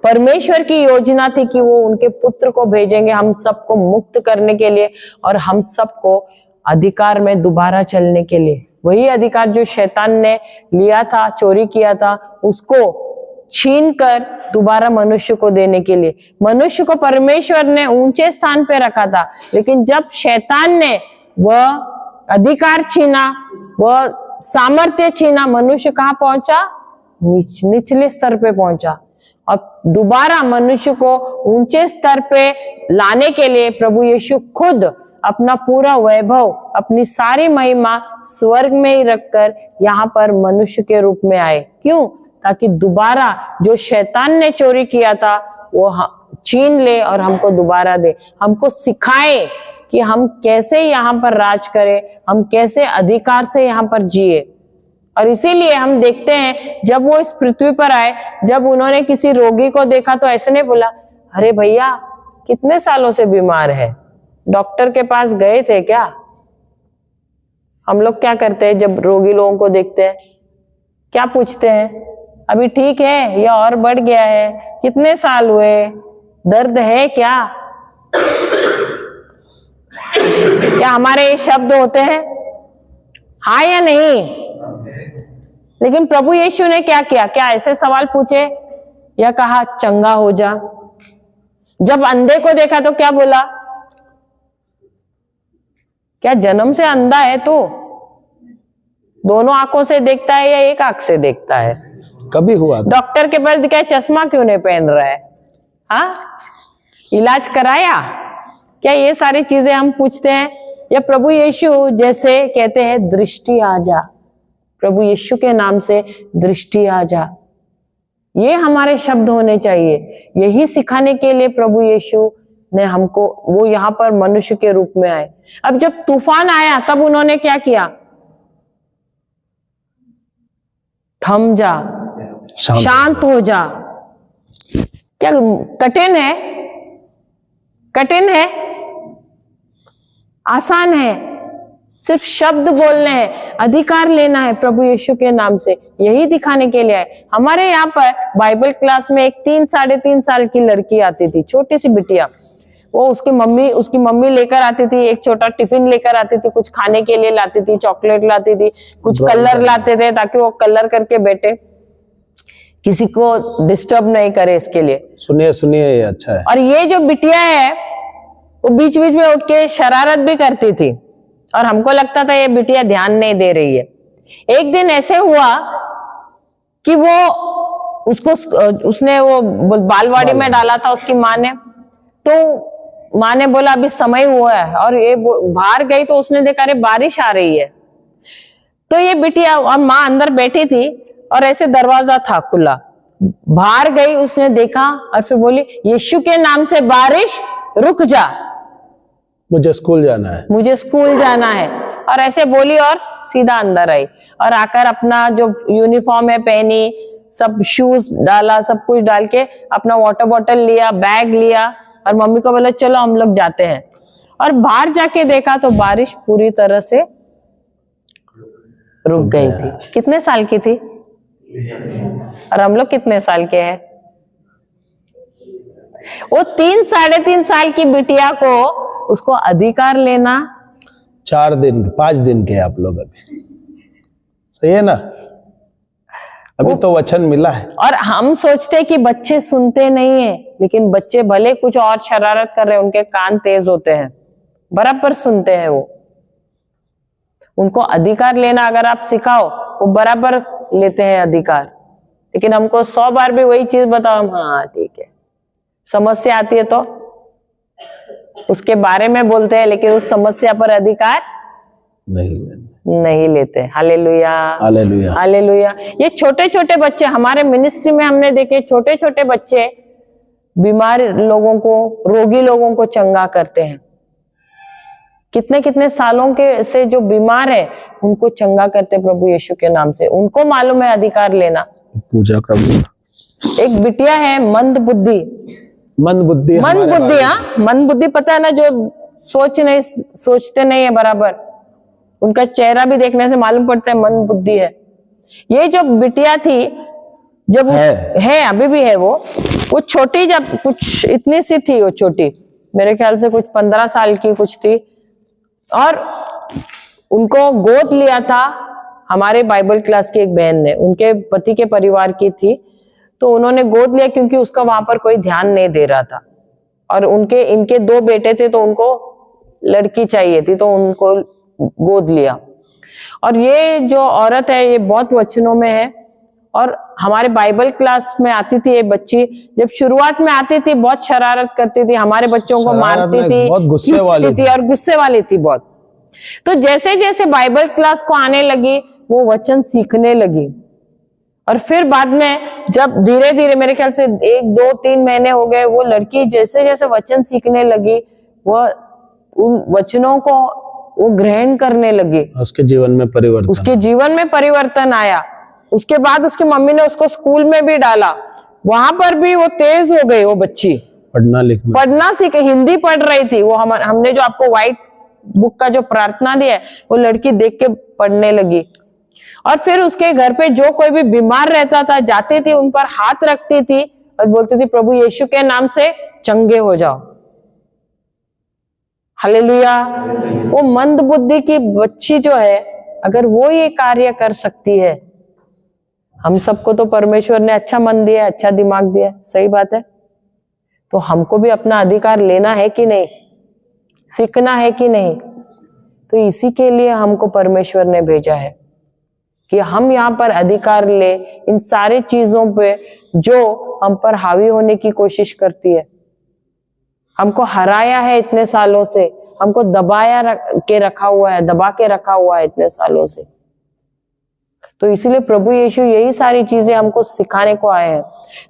परमेश्वर की योजना थी कि वो उनके पुत्र को भेजेंगे हम सबको मुक्त करने के लिए और हम सबको अधिकार में दोबारा चलने के लिए। वही अधिकार जो शैतान ने लिया था, चोरी किया था, उसको छीन कर दोबारा मनुष्य को देने के लिए। मनुष्य को परमेश्वर ने ऊंचे स्थान पे रखा था, लेकिन जब शैतान ने वह अधिकार छीना, वह सामर्थ्य छीना, मनुष्य कहाँ पहुंचा? निचले स्तर पे पहुंचा। और दोबारा मनुष्य को ऊंचे स्तर पे लाने के लिए प्रभु यीशु खुद अपना पूरा वैभव, अपनी सारी महिमा स्वर्ग में ही रखकर यहाँ पर मनुष्य के रूप में आए। क्यों? ताकि दोबारा जो शैतान ने चोरी किया था वो छीन ले और हमको दोबारा दे, हमको सिखाए कि हम कैसे यहाँ पर राज करें, हम कैसे अधिकार से यहाँ पर जिए। और इसीलिए हम देखते हैं जब वो इस पृथ्वी पर आए, जब उन्होंने किसी रोगी को देखा तो ऐसे नहीं बोला, अरे भैया कितने सालों से बीमार है, डॉक्टर के पास गए थे क्या? हम लोग क्या करते हैं जब रोगी लोगों को देखते हैं? क्या पूछते हैं? अभी ठीक है या और बढ़ गया है? कितने साल हुए? दर्द है क्या? क्या हमारे ये शब्द होते हैं? हाँ या नहीं? लेकिन प्रभु यीशु ने क्या किया? क्या ऐसे सवाल पूछे या कहा चंगा हो जा? जब अंधे को देखा तो क्या बोला? क्या जन्म से अंधा है तू? दोनों आंखों से देखता है या एक आंख से देखता है? कभी हुआ? डॉक्टर के पास दिखाया, चश्मा क्यों नहीं पहन रहा है? हाँ, इलाज कराया क्या? ये सारी चीजें हम पूछते हैं। या प्रभु यीशु जैसे कहते हैं दृष्टि आ जा, प्रभु यीशु के नाम से दृष्टि आ जा, ये हमारे शब्द होने चाहिए। यही सिखाने के लिए प्रभु यीशु ने हमको, वो यहाँ पर मनुष्य के रूप में आए। अब जब तूफान आया तब उन्होंने क्या किया? थम जा, शांत हो जा। क्या कठिन है? कठिन है? आसान है? सिर्फ शब्द बोलने हैं, अधिकार लेना है प्रभु यीशु के नाम से, यही दिखाने के लिए आए। हमारे यहाँ पर बाइबल क्लास में एक 3-3.5 साल की लड़की आती थी, छोटी सी बिटिया। वो उसकी मम्मी लेकर आती थी, एक छोटा टिफिन लेकर आती थी, कुछ खाने के लिए लाती थी, चॉकलेट लाती थी, कुछ कलर लाते थे ताकि वो कलर करके बैठे, किसी को डिस्टर्ब नहीं करे इसके लिए। सुनिए ये अच्छा है। और ये जो बिटिया है वो बीच बीच में उठ के शरारत भी करती थी और हमको लगता था ये बिटिया ध्यान नहीं दे रही है। एक दिन ऐसे हुआ कि उसने वो बालवाड़ी में डाला था उसकी माँ ने, तो माँ ने बोला अभी समय हुआ है, और ये बाहर गई तो उसने देखा अरे बारिश आ रही है। तो ये बिटिया और माँ अंदर बैठी थी और ऐसे दरवाजा था खुला, बाहर गई, उसने देखा और फिर बोली यीशु के नाम से बारिश रुक जा, मुझे स्कूल जाना है, मुझे स्कूल जाना है। और ऐसे बोली और सीधा अंदर आई और आकर अपना जो यूनिफॉर्म है पहनी, सब शूज डाला, सब कुछ डाल के अपना वाटर बॉटल लिया, बैग लिया और मम्मी को बोला चलो हम लोग जाते हैं। और बाहर जाके देखा तो बारिश पूरी तरह से रुक गई थी। कितने साल की थी? और हम लोग कितने साल के हैं? वो 3-3.5 साल की बिटिया को उसको अधिकार लेना 4-5 दिन के आप लोग अभी, सही है ना? अभी तो वचन मिला है। और हम सोचते कि बच्चे सुनते नहीं है, लेकिन बच्चे भले कुछ और शरारत कर रहे हैं, उनके कान तेज होते हैं, बराबर सुनते हैं वो। उनको अधिकार लेना अगर आप सिखाओ वो बराबर लेते हैं अधिकार। लेकिन हमको 100 बार भी वही चीज बताओ, हाँ ठीक है, समस्या आती है तो उसके बारे में बोलते हैं, लेकिन उस समस्या पर अधिकार नहीं लेते। Hallelujah, hallelujah, hallelujah. ये छोटे छोटे बच्चे हमारे मिनिस्ट्री में हमने देखे, छोटे छोटे बच्चे बीमार लोगों को, रोगी लोगों को चंगा करते हैं। कितने कितने सालों के से जो बीमार है उनको चंगा करते प्रभु यीशु के नाम से। उनको मालूम है अधिकार लेना। पूजा कर। एक बिटिया है मंद बुद्धि, मंद बुद्धि, हाँ, मंद बुद्धि पता है ना, जो सोचते नहीं है बराबर। उनका चेहरा भी देखने से मालूम पड़ता है मंद बुद्धि है। ये जो बिटिया थी जब है अभी भी है वो छोटी, जब कुछ इतनी सी थी, वो छोटी मेरे ख्याल से कुछ 15 साल की कुछ थी, और उनको गोद लिया था हमारे बाइबल क्लास की एक बहन ने, उनके पति के परिवार की थी, तो उन्होंने गोद लिया क्योंकि उसका वहां पर कोई ध्यान नहीं दे रहा था, और इनके 2 बेटे थे तो उनको लड़की चाहिए थी तो उनको गोद लिया। और ये जो औरत है ये बहुत वचनों में है, और हमारे बाइबल क्लास में आती थी ये बच्ची। जब शुरुआत में आती थी बहुत शरारत करती थी, हमारे बच्चों को मारती थी, खींचती थी और गुस्से वाली थी बहुत। तो जैसे जैसे बाइबल क्लास को आने लगी वो वचन सीखने लगी, और फिर बाद में जब धीरे धीरे मेरे ख्याल से 1, 2, 3 महीने हो गए, वो लड़की जैसे जैसे वचन सीखने लगी वो उन वचनों को वो ग्रहण करने लगी। उसके जीवन में परिवर्तन आया। उसके बाद उसकी मम्मी ने उसको स्कूल में भी डाला, वहां पर भी वो तेज हो गई। वो बच्ची पढ़ना सीखे, हिंदी पढ़ रही थी वो। हमने जो आपको व्हाइट बुक का जो प्रार्थना दिया है वो लड़की देख के पढ़ने लगी। और फिर उसके घर पे जो कोई भी बीमार रहता था जाती थी, उन पर हाथ रखती थी और बोलती थी प्रभु यीशु के नाम से चंगे हो जाओ। हालेलुया। वो मंद बुद्धि की बच्ची जो है, अगर वो ये कार्य कर सकती है, हम सबको तो परमेश्वर ने अच्छा मन दिया, अच्छा दिमाग दिया, सही बात है, तो हमको भी अपना अधिकार लेना है कि नहीं, सीखना है कि नहीं। तो इसी के लिए हमको परमेश्वर ने भेजा है कि हम यहाँ पर अधिकार ले इन सारे चीजों पे जो हम पर हावी होने की कोशिश करती है। हमको हराया है इतने सालों से, हमको दबा के रखा हुआ है इतने सालों से। तो इसलिए प्रभु यीशु यही सारी चीजें हमको सिखाने को आए हैं।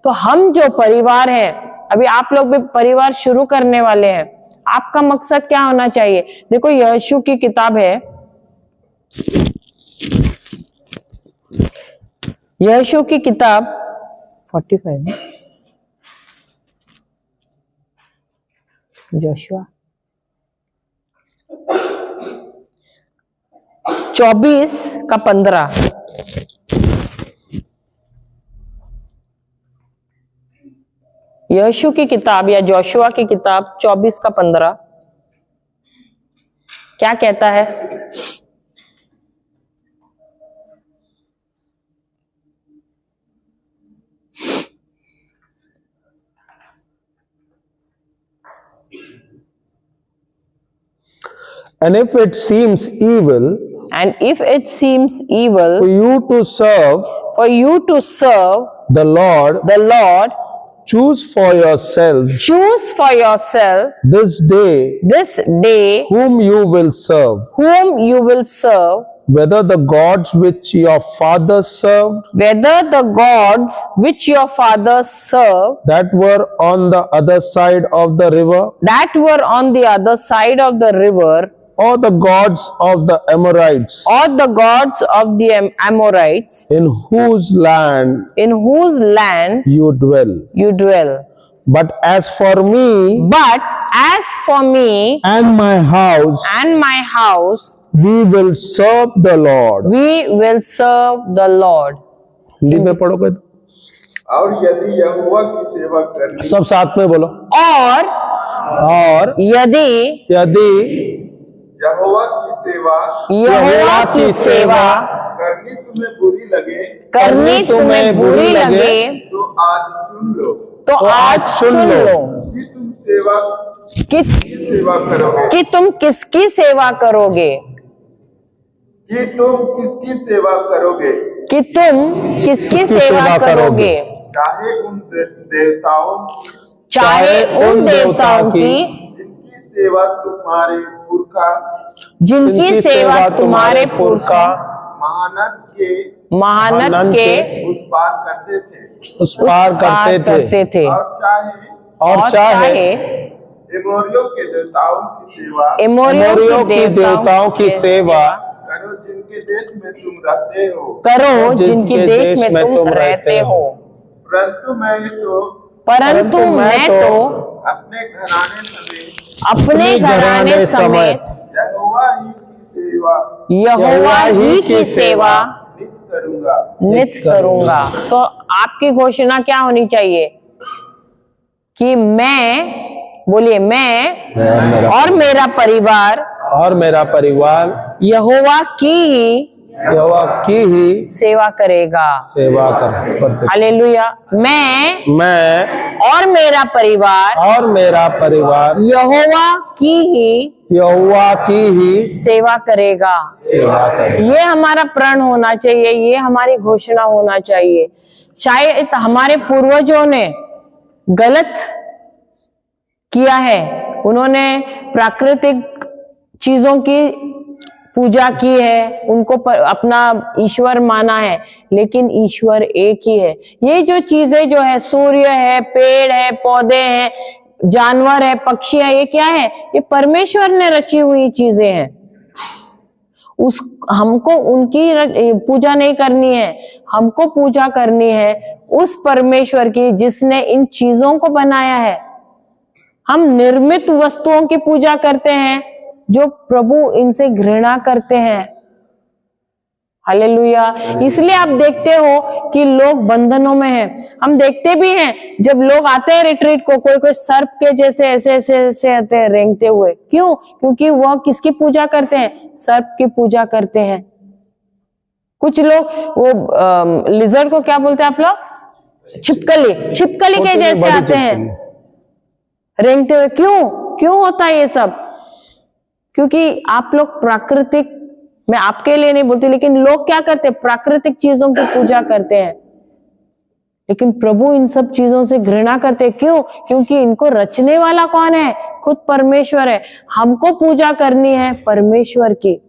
तो हम जो परिवार है, अभी आप लोग भी परिवार शुरू करने वाले हैं, आपका मकसद क्या होना चाहिए? देखो यहोशू की किताब है, यहोशू की किताब 45 जोशुआ 24:15 यहोशू की किताब या जोशुआ की किताब 24:15 क्या कहता है? And if it seems evil for you to serve the Lord, choose for yourselves this day whom you will serve, whether the gods which your fathers served, that were on the other side of the river, or the gods of the Amorites, in whose land you dwell. But as for me and my house, we will serve the Lord. Hindi में पढ़ोगे तो? और यदि यहोवा की सेवा करनी, सब साथ में बोलो। और यदि यहोवा की सेवा करनी तुम्हें बुरी लगे, तो आज चुन लो कि तुम किसकी सेवा करोगे। चाहे उन देवताओं की जिनकी सेवा तुम्हारे पुरखा महानत के उस पार करते थे। और चाहे एमोरियों के देवताओं की सेवा करो जिनके देश में तुम रहते हो। परंतु मैं तो अपने अपने घराने समेत यहोवा ही की सेवा यहोवा ही की सेवा नित करूंगा। नित करूंगा। तो आपकी घोषणा क्या होनी चाहिए कि मैं, बोलिए, मैं और मेरा परिवार यहोवा की ही सेवा करेगा। करते। हालेलुया। मैं और मेरा परिवार यहोवा की ही सेवा करेगा। ये हमारा प्रण होना चाहिए, ये हमारी घोषणा होना चाहिए। शायद हमारे पूर्वजों ने गलत किया है, उन्होंने प्राकृतिक चीजों की पूजा की है, उनको अपना ईश्वर माना है, लेकिन ईश्वर एक ही है। ये जो चीजें जो है, सूर्य है, पेड़ है, पौधे हैं, जानवर है, पक्षी है, ये क्या है? ये परमेश्वर ने रची हुई चीजें हैं। हमको उनकी पूजा नहीं करनी है, हमको पूजा करनी है उस परमेश्वर की जिसने इन चीजों को बनाया है। हम निर्मित वस्तुओं की पूजा करते हैं जो प्रभु इनसे घृणा करते हैं। हालेलुया। इसलिए आप देखते हो कि लोग बंधनों में हैं। हम देखते भी हैं जब लोग आते हैं रिट्रीट को, कोई सर्प के जैसे ऐसे आते हैं रेंगते हुए। क्यों? क्योंकि वह किसकी पूजा करते हैं? सर्प की पूजा करते हैं। कुछ लोग वो लिजर्ड को क्या बोलते हैं आप लोग? छिपकली के जैसे आते हैं रेंगते हुए। क्यों होता है ये सब? क्योंकि आप लोग प्राकृतिक, मैं आपके लिए नहीं बोलती, लेकिन लोग क्या करते हैं? प्राकृतिक चीजों की पूजा करते हैं। लेकिन प्रभु इन सब चीजों से घृणा करते हैं। क्यों? क्योंकि इनको रचने वाला कौन है? खुद परमेश्वर है। हमको पूजा करनी है परमेश्वर की।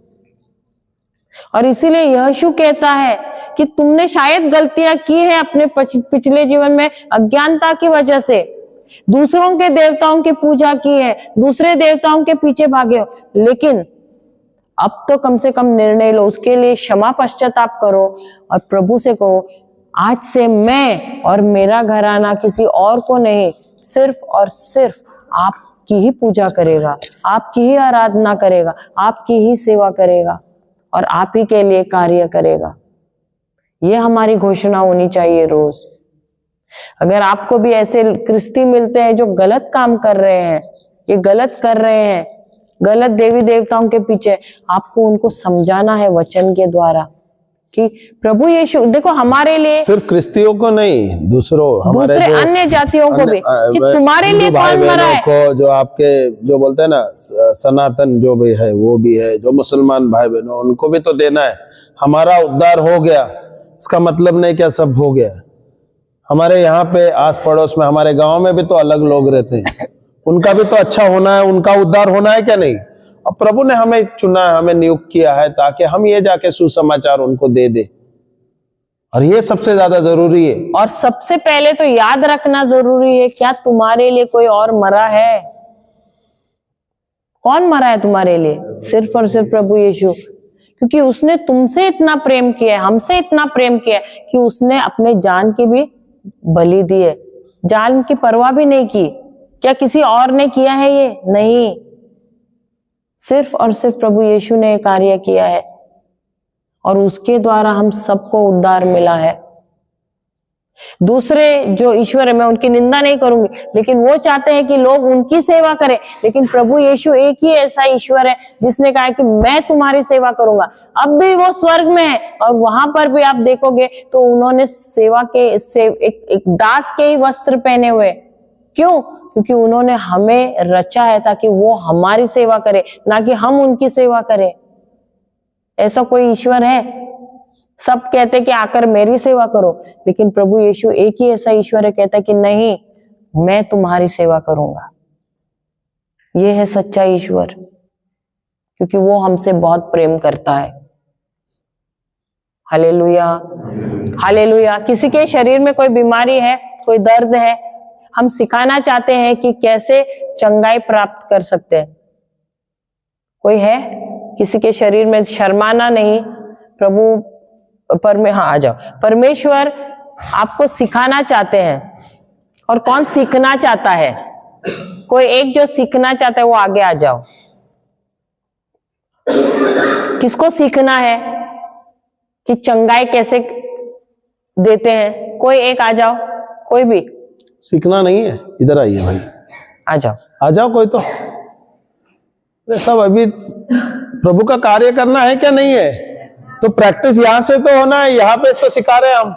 और इसीलिए यहोशू कहता है कि तुमने शायद गलतियां की है अपने पिछले जीवन में, अज्ञानता की वजह से दूसरों के देवताओं की पूजा की है, दूसरे देवताओं के पीछे भागे हो, लेकिन अब तो कम से कम निर्णय लो, उसके लिए क्षमा पश्चाताप करो और प्रभु से कहो, आज से मैं और मेरा घराना किसी और को नहीं, सिर्फ और सिर्फ आपकी ही पूजा करेगा, आपकी ही आराधना करेगा, आपकी ही सेवा करेगा और आप ही के लिए कार्य करेगा। ये हमारी घोषणा होनी चाहिए रोज। अगर आपको भी ऐसे क्रिस्ती मिलते हैं जो गलत काम कर रहे हैं, ये गलत कर रहे हैं, गलत देवी देवताओं के पीछे, आपको उनको समझाना है वचन के द्वारा कि प्रभु यीशु, देखो हमारे लिए, सिर्फ क्रिस्तियों को नहीं, दूसरे अन्य जातियों को भी, कि तुम्हारे लिए कौन मरा है को, जो आपके जो बोलते हैं ना सनातन जो भी है वो भी है, जो मुसलमान भाई बहनों, उनको भी तो देना है। हमारा उद्धार हो गया, इसका मतलब नहीं क्या सब हो गया। हमारे यहाँ पे आस पड़ोस में, हमारे गांव में भी तो अलग लोग रहते हैं, उनका भी तो अच्छा होना है, उनका उद्धार होना है क्या नहीं? और प्रभु ने हमें चुना है, हमें नियुक्त किया है ताकि हम ये जाके सुसमाचार उनको दे दे, और ये सबसे ज्यादा जरूरी है। और सबसे पहले तो याद रखना जरूरी है, क्या तुम्हारे लिए कोई और मरा है? कौन मरा है तुम्हारे लिए? सिर्फ और सिर्फ प्रभु यीशु। क्योंकि उसने तुमसे इतना प्रेम किया है, हमसे इतना प्रेम किया है कि उसने अपने जान की भी बलि दी है, जान की परवाह भी नहीं की। क्या किसी और ने किया है? ये नहीं, सिर्फ और सिर्फ प्रभु यीशु ने कार्य किया है और उसके द्वारा हम सबको उद्धार मिला है। दूसरे जो ईश्वर है, मैं उनकी निंदा नहीं करूंगी, लेकिन वो चाहते हैं कि लोग उनकी सेवा करें, लेकिन प्रभु यीशु एक ही ऐसा ईश्वर है जिसने कहा कि मैं तुम्हारी सेवा करूंगा। अब भी वो स्वर्ग में है और वहां पर भी आप देखोगे तो उन्होंने सेवा के एक दास के ही वस्त्र पहने हुए। क्यों? क्योंकि उन्होंने हमें रचा है ताकि वो हमारी सेवा करे, ना कि हम उनकी सेवा करें। ऐसा कोई ईश्वर है? सब कहते कि आकर मेरी सेवा करो, लेकिन प्रभु यीशु एक ही ऐसा ईश्वर है, कहता है कि नहीं, मैं तुम्हारी सेवा करूंगा। ये है सच्चा ईश्वर, क्योंकि वो हमसे बहुत प्रेम करता है। Hallelujah, hallelujah. किसी के शरीर में कोई बीमारी है, कोई दर्द है, हम सिखाना चाहते हैं कि कैसे चंगाई प्राप्त कर सकते हैं। कोई है किसी के शरीर में? शर्माना नहीं, प्रभु आ जाओ। परमेश्वर आपको सिखाना चाहते हैं। और कौन सीखना चाहता है? कोई एक जो सीखना चाहता है वो आगे आ जाओ। किसको सीखना है कि चंगाई कैसे देते हैं? कोई एक आ जाओ, कोई भी सीखना नहीं है, इधर आइए भाई, आ जाओ। आ जाओ कोई तो। अरे सब अभी प्रभु का कार्य करना है क्या नहीं है? तो प्रैक्टिस यहां से तो होना है, यहाँ पे तो सिखा रहे हैं हम।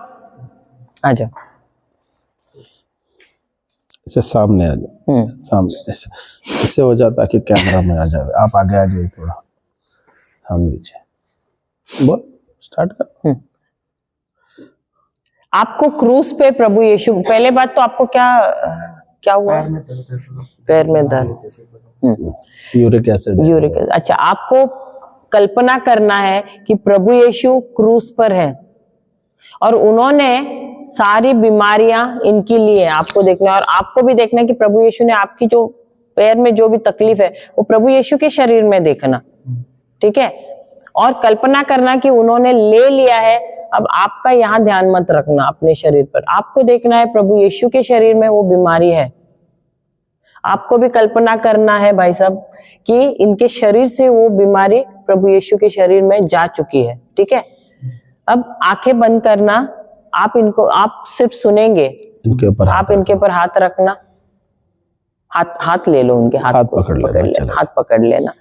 आ जाओ। इसे सामने आ जाओ, सामने ऐसे इससे हो जाता कि कैमरा में आ जाए। आप आगे आ जाइए, थोड़ा थाम लीजिए। बोल, स्टार्ट कर। आपको क्रूस पे प्रभु यीशु, पहले बात तो आपको क्या हुआ? पैर में दर्द, यूरिक एसिड। Uric acid. अच्छा, आपको कल्पना करना है कि प्रभु यीशु क्रूस पर है और उन्होंने सारी बीमारियां इनकी ली है। आपको देखना है और आपको भी देखना है कि प्रभु यीशु ने आपकी जो पैर में जो भी तकलीफ है वो प्रभु यीशु के शरीर में देखना, ठीक है? और कल्पना करना कि उन्होंने ले लिया है। अब आपका यहाँ ध्यान मत रखना अपने शरीर पर, आपको देखना है प्रभु यीशु के शरीर में वो बीमारी है। आपको भी कल्पना करना है भाई साहब कि इनके शरीर से वो बीमारी प्रभु यीशु के शरीर में जा चुकी है, ठीक है? अब आंखें बंद करना, आप सिर्फ सुनेंगे, इनके ऊपर आप इनके ऊपर हाथ रखना, हाथ ले लो, उनके हाथ पकड़ लेना, हाथ पकड़ लेना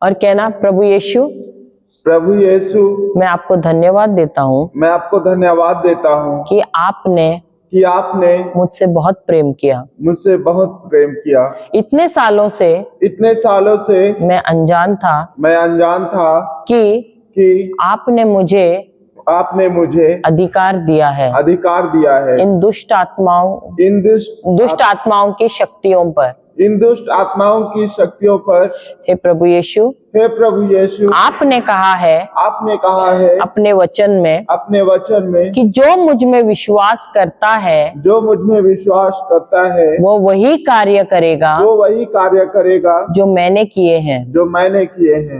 और कहना, प्रभु यीशु, प्रभु यीशु, मैं आपको धन्यवाद देता हूँ, मैं आपको धन्यवाद देता हूँ कि आपने मुझसे बहुत प्रेम किया, मुझसे बहुत प्रेम किया। इतने सालों से मैं अनजान था कि आपने मुझे अधिकार दिया है इन दुष्ट आत्माओं की शक्तियों पर। हे प्रभु यीशु, आपने कहा है अपने वचन में कि जो मुझ में विश्वास करता है वो वही कार्य करेगा जो मैंने किए हैं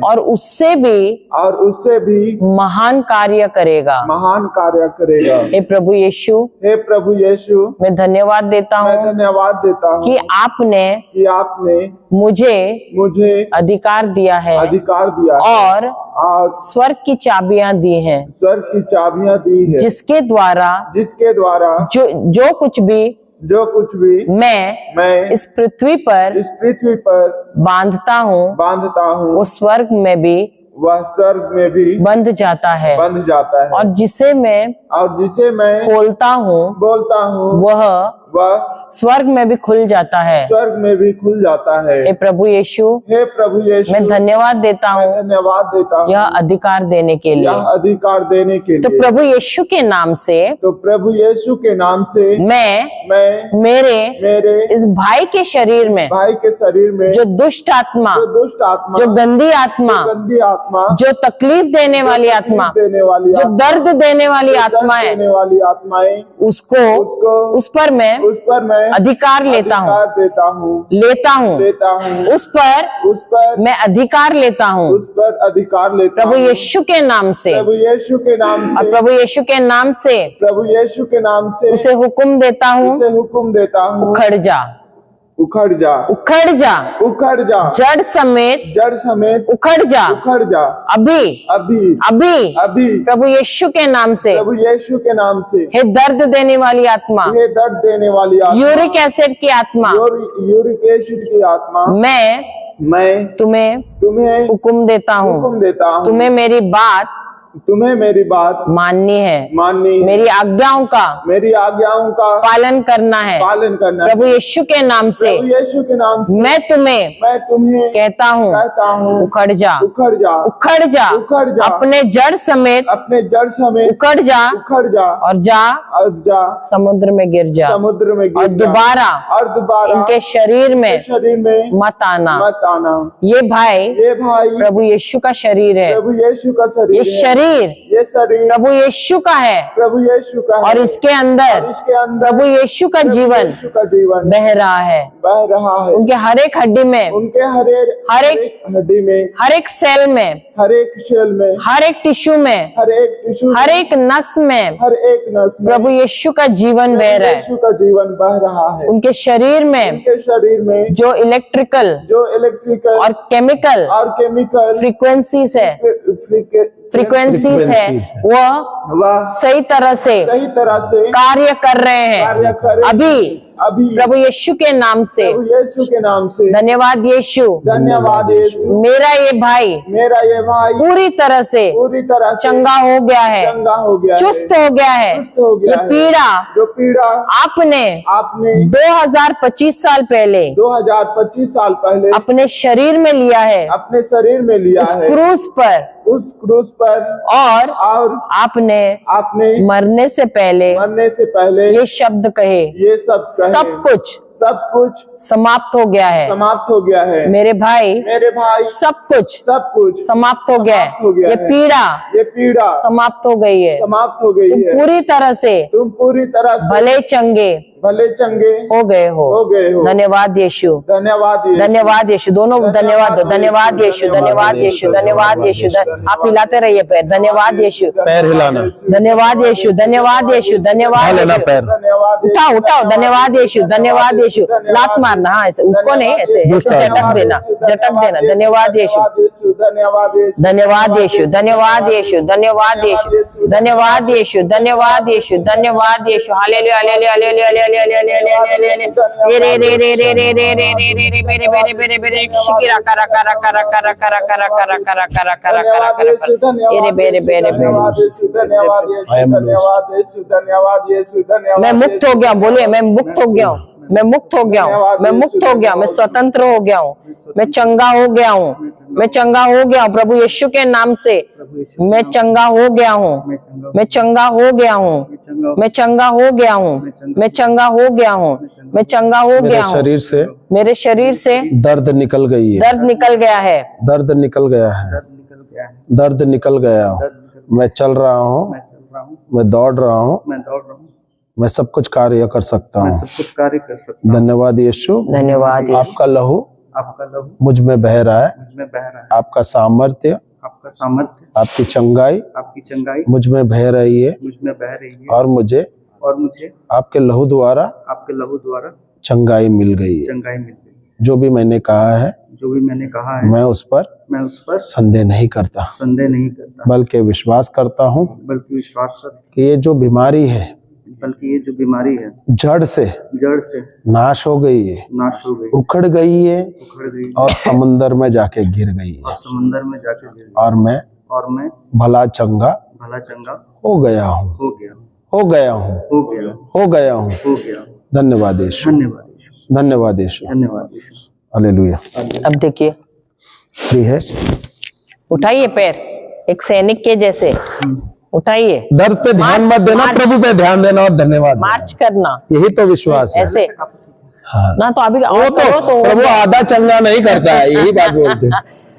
और उससे भी महान कार्य करेगा। हे प्रभु यीशु, मैं धन्यवाद देता हूँ कि आपने मुझे अधिकार दिया है और स्वर्ग की चाबियां दी हैं, जिसके द्वारा जो कुछ भी मैं इस पृथ्वी पर बांधता हूँ वो स्वर्ग में भी बंध जाता है और जिसे मैं खोलता हूँ वह स्वर्ग में भी खुल जाता है। हे प्रभु यीशु, मैं धन्यवाद देता हूँ यह अधिकार देने के लिए। तो प्रभु यीशु के नाम से मैं मेरे इस भाई के शरीर में जो दुष्ट आत्मा, जो गंदी आत्मा, जो तकलीफ देने वाली आत्मा, जो दर्द देने वाली आत्मा है, उसको उस पर मैं अधिकार लेता हूँ, उस पर मैं अधिकार लेता हूँ प्रभु यीशु के नाम से, और प्रभु यीशु के नाम से उसे हुक्म देता हूँ, उखड़ जा जड़ समेत उखड़ जा अभी प्रभु यीशु के नाम से। हे दर्द देने वाली आत्मा, यूरिक एसिड की आत्मा, मैं तुम्हें हुक्म देता हूँ, तुम्हें मेरी बात माननी है, मेरी आज्ञाओं का पालन करना है। प्रभु यीशु के नाम से मैं तुम्हें कहता हूँ, उखड़ जा अपने जड़ समेत उखड़ जा और जा समुद्र में गिर जा और दोबारा इनके शरीर में मत आना। ये भाई प्रभु यीशु का शरीर है, ये शरीर ये शरीर प्रभु यीशु का है प्रभु यीशु का है और इसके अंदर इसके अंदर प्रभु यीशु का जीवन यीशु का जीवन बह रहा है। बह रहा है। उनके हर एक हड्डी में, उनके हर एक हड्डी में, हर एक सेल में, हर एक सेल में, हर एक टिश्यू में, हर एक टिश्यू, हर एक नस में हर एक नस में प्रभु यीशु का जीवन बह रहा है। यीशु का जीवन बह रहा है। उनके शरीर में उनके शरीर में जो इलेक्ट्रिकल जो इलेक्ट्रिकल और केमिकल और केमिकल फ्रीक्वेंसीज है, फ्रीक्वेंसीज है, वह सही तरह से कार्य कर रहे हैं अभी प्रभु यीशु के नाम से। यीशु के नाम से धन्यवाद यीशु, धन्यवाद यीशु। मेरा ये भाई पूरी तरह से चंगा हो गया है, चंगा हो गया, चुस्त हो गया है। ये पीड़ा जो पीड़ा आपने 2025 साल पहले 2025 साल पहले अपने शरीर में लिया है, अपने शरीर में लिया है, क्रूस पर, उस क्रूस पर, और आपने मरने से पहले ये शब्द कहे, ये सब कुछ समाप्त हो गया है। मेरे भाई सब कुछ समाप्त हो गया है। ये पीड़ा समाप्त हो गई है। तुम पूरी तरह से भले चंगे हो गए हो। धन्यवाद यीशु, धन्यवाद यीशु। दोनों धन्यवाद दो। धन्यवाद यीशु, धन्यवाद यीशु, धन्यवाद यीशु। आप हिलाते रहिए पैर। धन्यवाद यीशु, पैर हिलाना। धन्यवाद यीशु, धन्यवाद यीशु, धन्यवाद यीशु। उठाओ। धन्यवाद यीशु, धन्यवाद यीशु। लात मारना, हाँ ऐसे, उसको नहीं, ऐसे झटक देना। धन्यवाद यीशु, धन्यवाद यीशु, धन्यवाद यीशु, धन्यवाद यीशु, धन्यवाद यीशु, धन्यवाद यीशु, धन्यवाद यीशु। हालेलुया, हालेलुया, हालेलुया, हालेलुया, मैं मुक्त हो गया। बोलिए, मैं मुक्त हो गया हूँ, मैं मुक्त हो गया हूँ, मैं मुक्त हो गया, मैं स्वतंत्र हो गया हूँ, मैं चंगा हो गया हूँ, मैं चंगा हो गया हूँ। प्रभु यीशु के नाम से मैं चंगा हो गया हूँ, मैं चंगा हो गया हूँ, मैं चंगा हो गया हूँ, मैं चंगा हो गया हूँ, मैं चंगा हो गया हूँ। मेरे शरीर से दर्द निकल गई है, दर्द निकल गया है, दर्द निकल गया है, दर्द निकल गया हूँ। मैं चल रहा हूँ, मैं दौड़ रहा हूँ, मैं सब कुछ कार्य कर सकता हूँ। धन्यवाद यीशु, धन्यवाद यीशु। आपका लहू मुझ में बह रहा है, आपका सामर्थ्य, आपकी चंगाई मुझ में बह रही है, और मुझे आपके लहू द्वारा चंगाई मिल गई है। जो भी मैंने कहा है मैं उस पर संदेह नहीं करता, बल्कि विश्वास करता हूँ कि ये जो बीमारी है जड़ से नाश हो गई है, उखड़ गई है, और समुंदर में जाके गिर गई है, और मैं भला चंगा हो गया हूँ। धन्यवाद यीशु, धन्यवाद यीशु, हालेलुया। अब देखिए, फ्री है। उठाइए पैर एक सैनिक के जैसे, उठाइए। दर्द पे ध्यान मत देना, प्रभु पे ध्यान देना और धन्यवाद मार्च करना, यही तो विश्वास है। ऐसे हाँ। ना तो अभी वो तो प्रभु आधा चंगा नहीं करता है, यही बात बोलते हैं।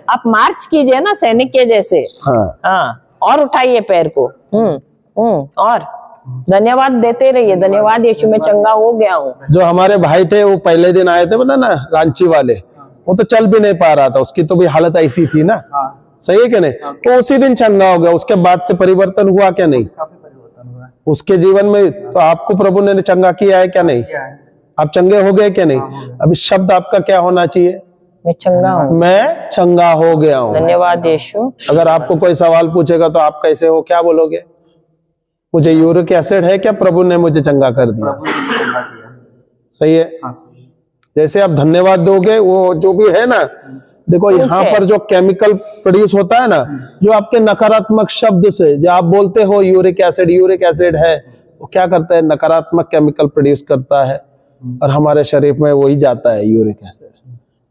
आप मार्च कीजिए ना सैनिक के जैसे। हाँ, और उठाइए पैर को। और धन्यवाद देते रहिए। धन्यवाद यीशु, मैं चंगा हो गया हूँ। जो हमारे भाई थे वो पहले दिन आए थे ना रांची वाले, वो तो चल भी नहीं पा रहा था, उसकी तो भी हालत ऐसी थी ना। सही है कि नहीं? तो उसी दिन चंगा हो गया। उसके बाद से परिवर्तन हुआ क्या नहीं उसके जीवन में? तो आपको प्रभु ने चंगा किया है क्या नहीं? आप चंगे हो गए क्या नहीं? अभी शब्द आपका क्या होना चाहिए? मैं चंगा हूँ, मैं चंगा हो गया हूँ। धन्यवाद यीशु। अगर आपको कोई सवाल पूछेगा तो आप कैसे हो, क्या बोलोगे? मुझे यूरिक एसिड है क्या? प्रभु ने मुझे चंगा कर दिया। सही है। जैसे आप धन्यवाद दोगे, वो जो भी है ना, देखो यहाँ पर जो केमिकल प्रोड्यूस होता है ना, जो आपके नकारात्मक शब्द से जो आप बोलते हो यूरिक एसिड है, वो क्या करता है? नकारात्मक केमिकल प्रोड्यूस करता है, और हमारे शरीर में वही जाता है यूरिक एसिड।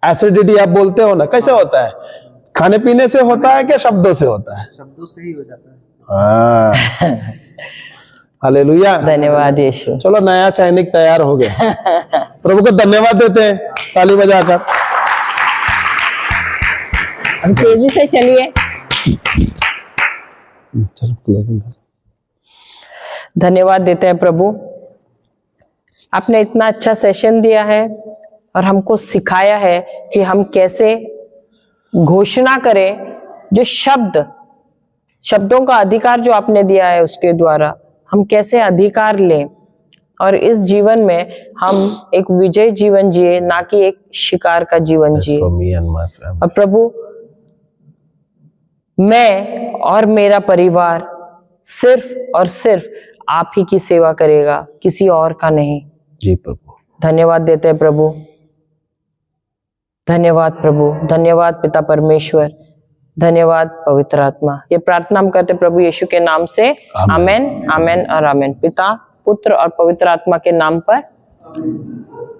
एसिडिटी आप बोलते हो ना, कैसे होता है? खाने पीने से होता है क्या शब्दों से होता है? शब्दों से ही हो जाता है। हाँ, हालेलुया, धन्यवाद यीशु। चलो नया सैनिक तैयार हो गया। प्रभु को धन्यवाद देते हैं ताली बजाकर। हम तेजी से चलिए। चलो closing कर। धन्यवाद देते हैं प्रभु, आपने इतना अच्छा सेशन दिया है और हमको सिखाया है कि हम कैसे घोषणा करें, जो शब्दों का अधिकार जो आपने दिया है उसके द्वारा हम कैसे अधिकार लें और इस जीवन में हम एक विजय जीवन जिए, ना कि एक शिकार का जीवन That's जिए। for me and my family. और प्रभु, मैं और मेरा परिवार सिर्फ और सिर्फ आप ही की सेवा करेगा, किसी और का नहीं। जी प्रभु। धन्यवाद देते हैं प्रभु, धन्यवाद प्रभु, धन्यवाद पिता परमेश्वर, धन्यवाद पवित्र आत्मा। ये प्रार्थना हम करते प्रभु यीशु के नाम से, आमेन, आमेन और आमेन। पिता, पुत्र और पवित्र आत्मा के नाम पर।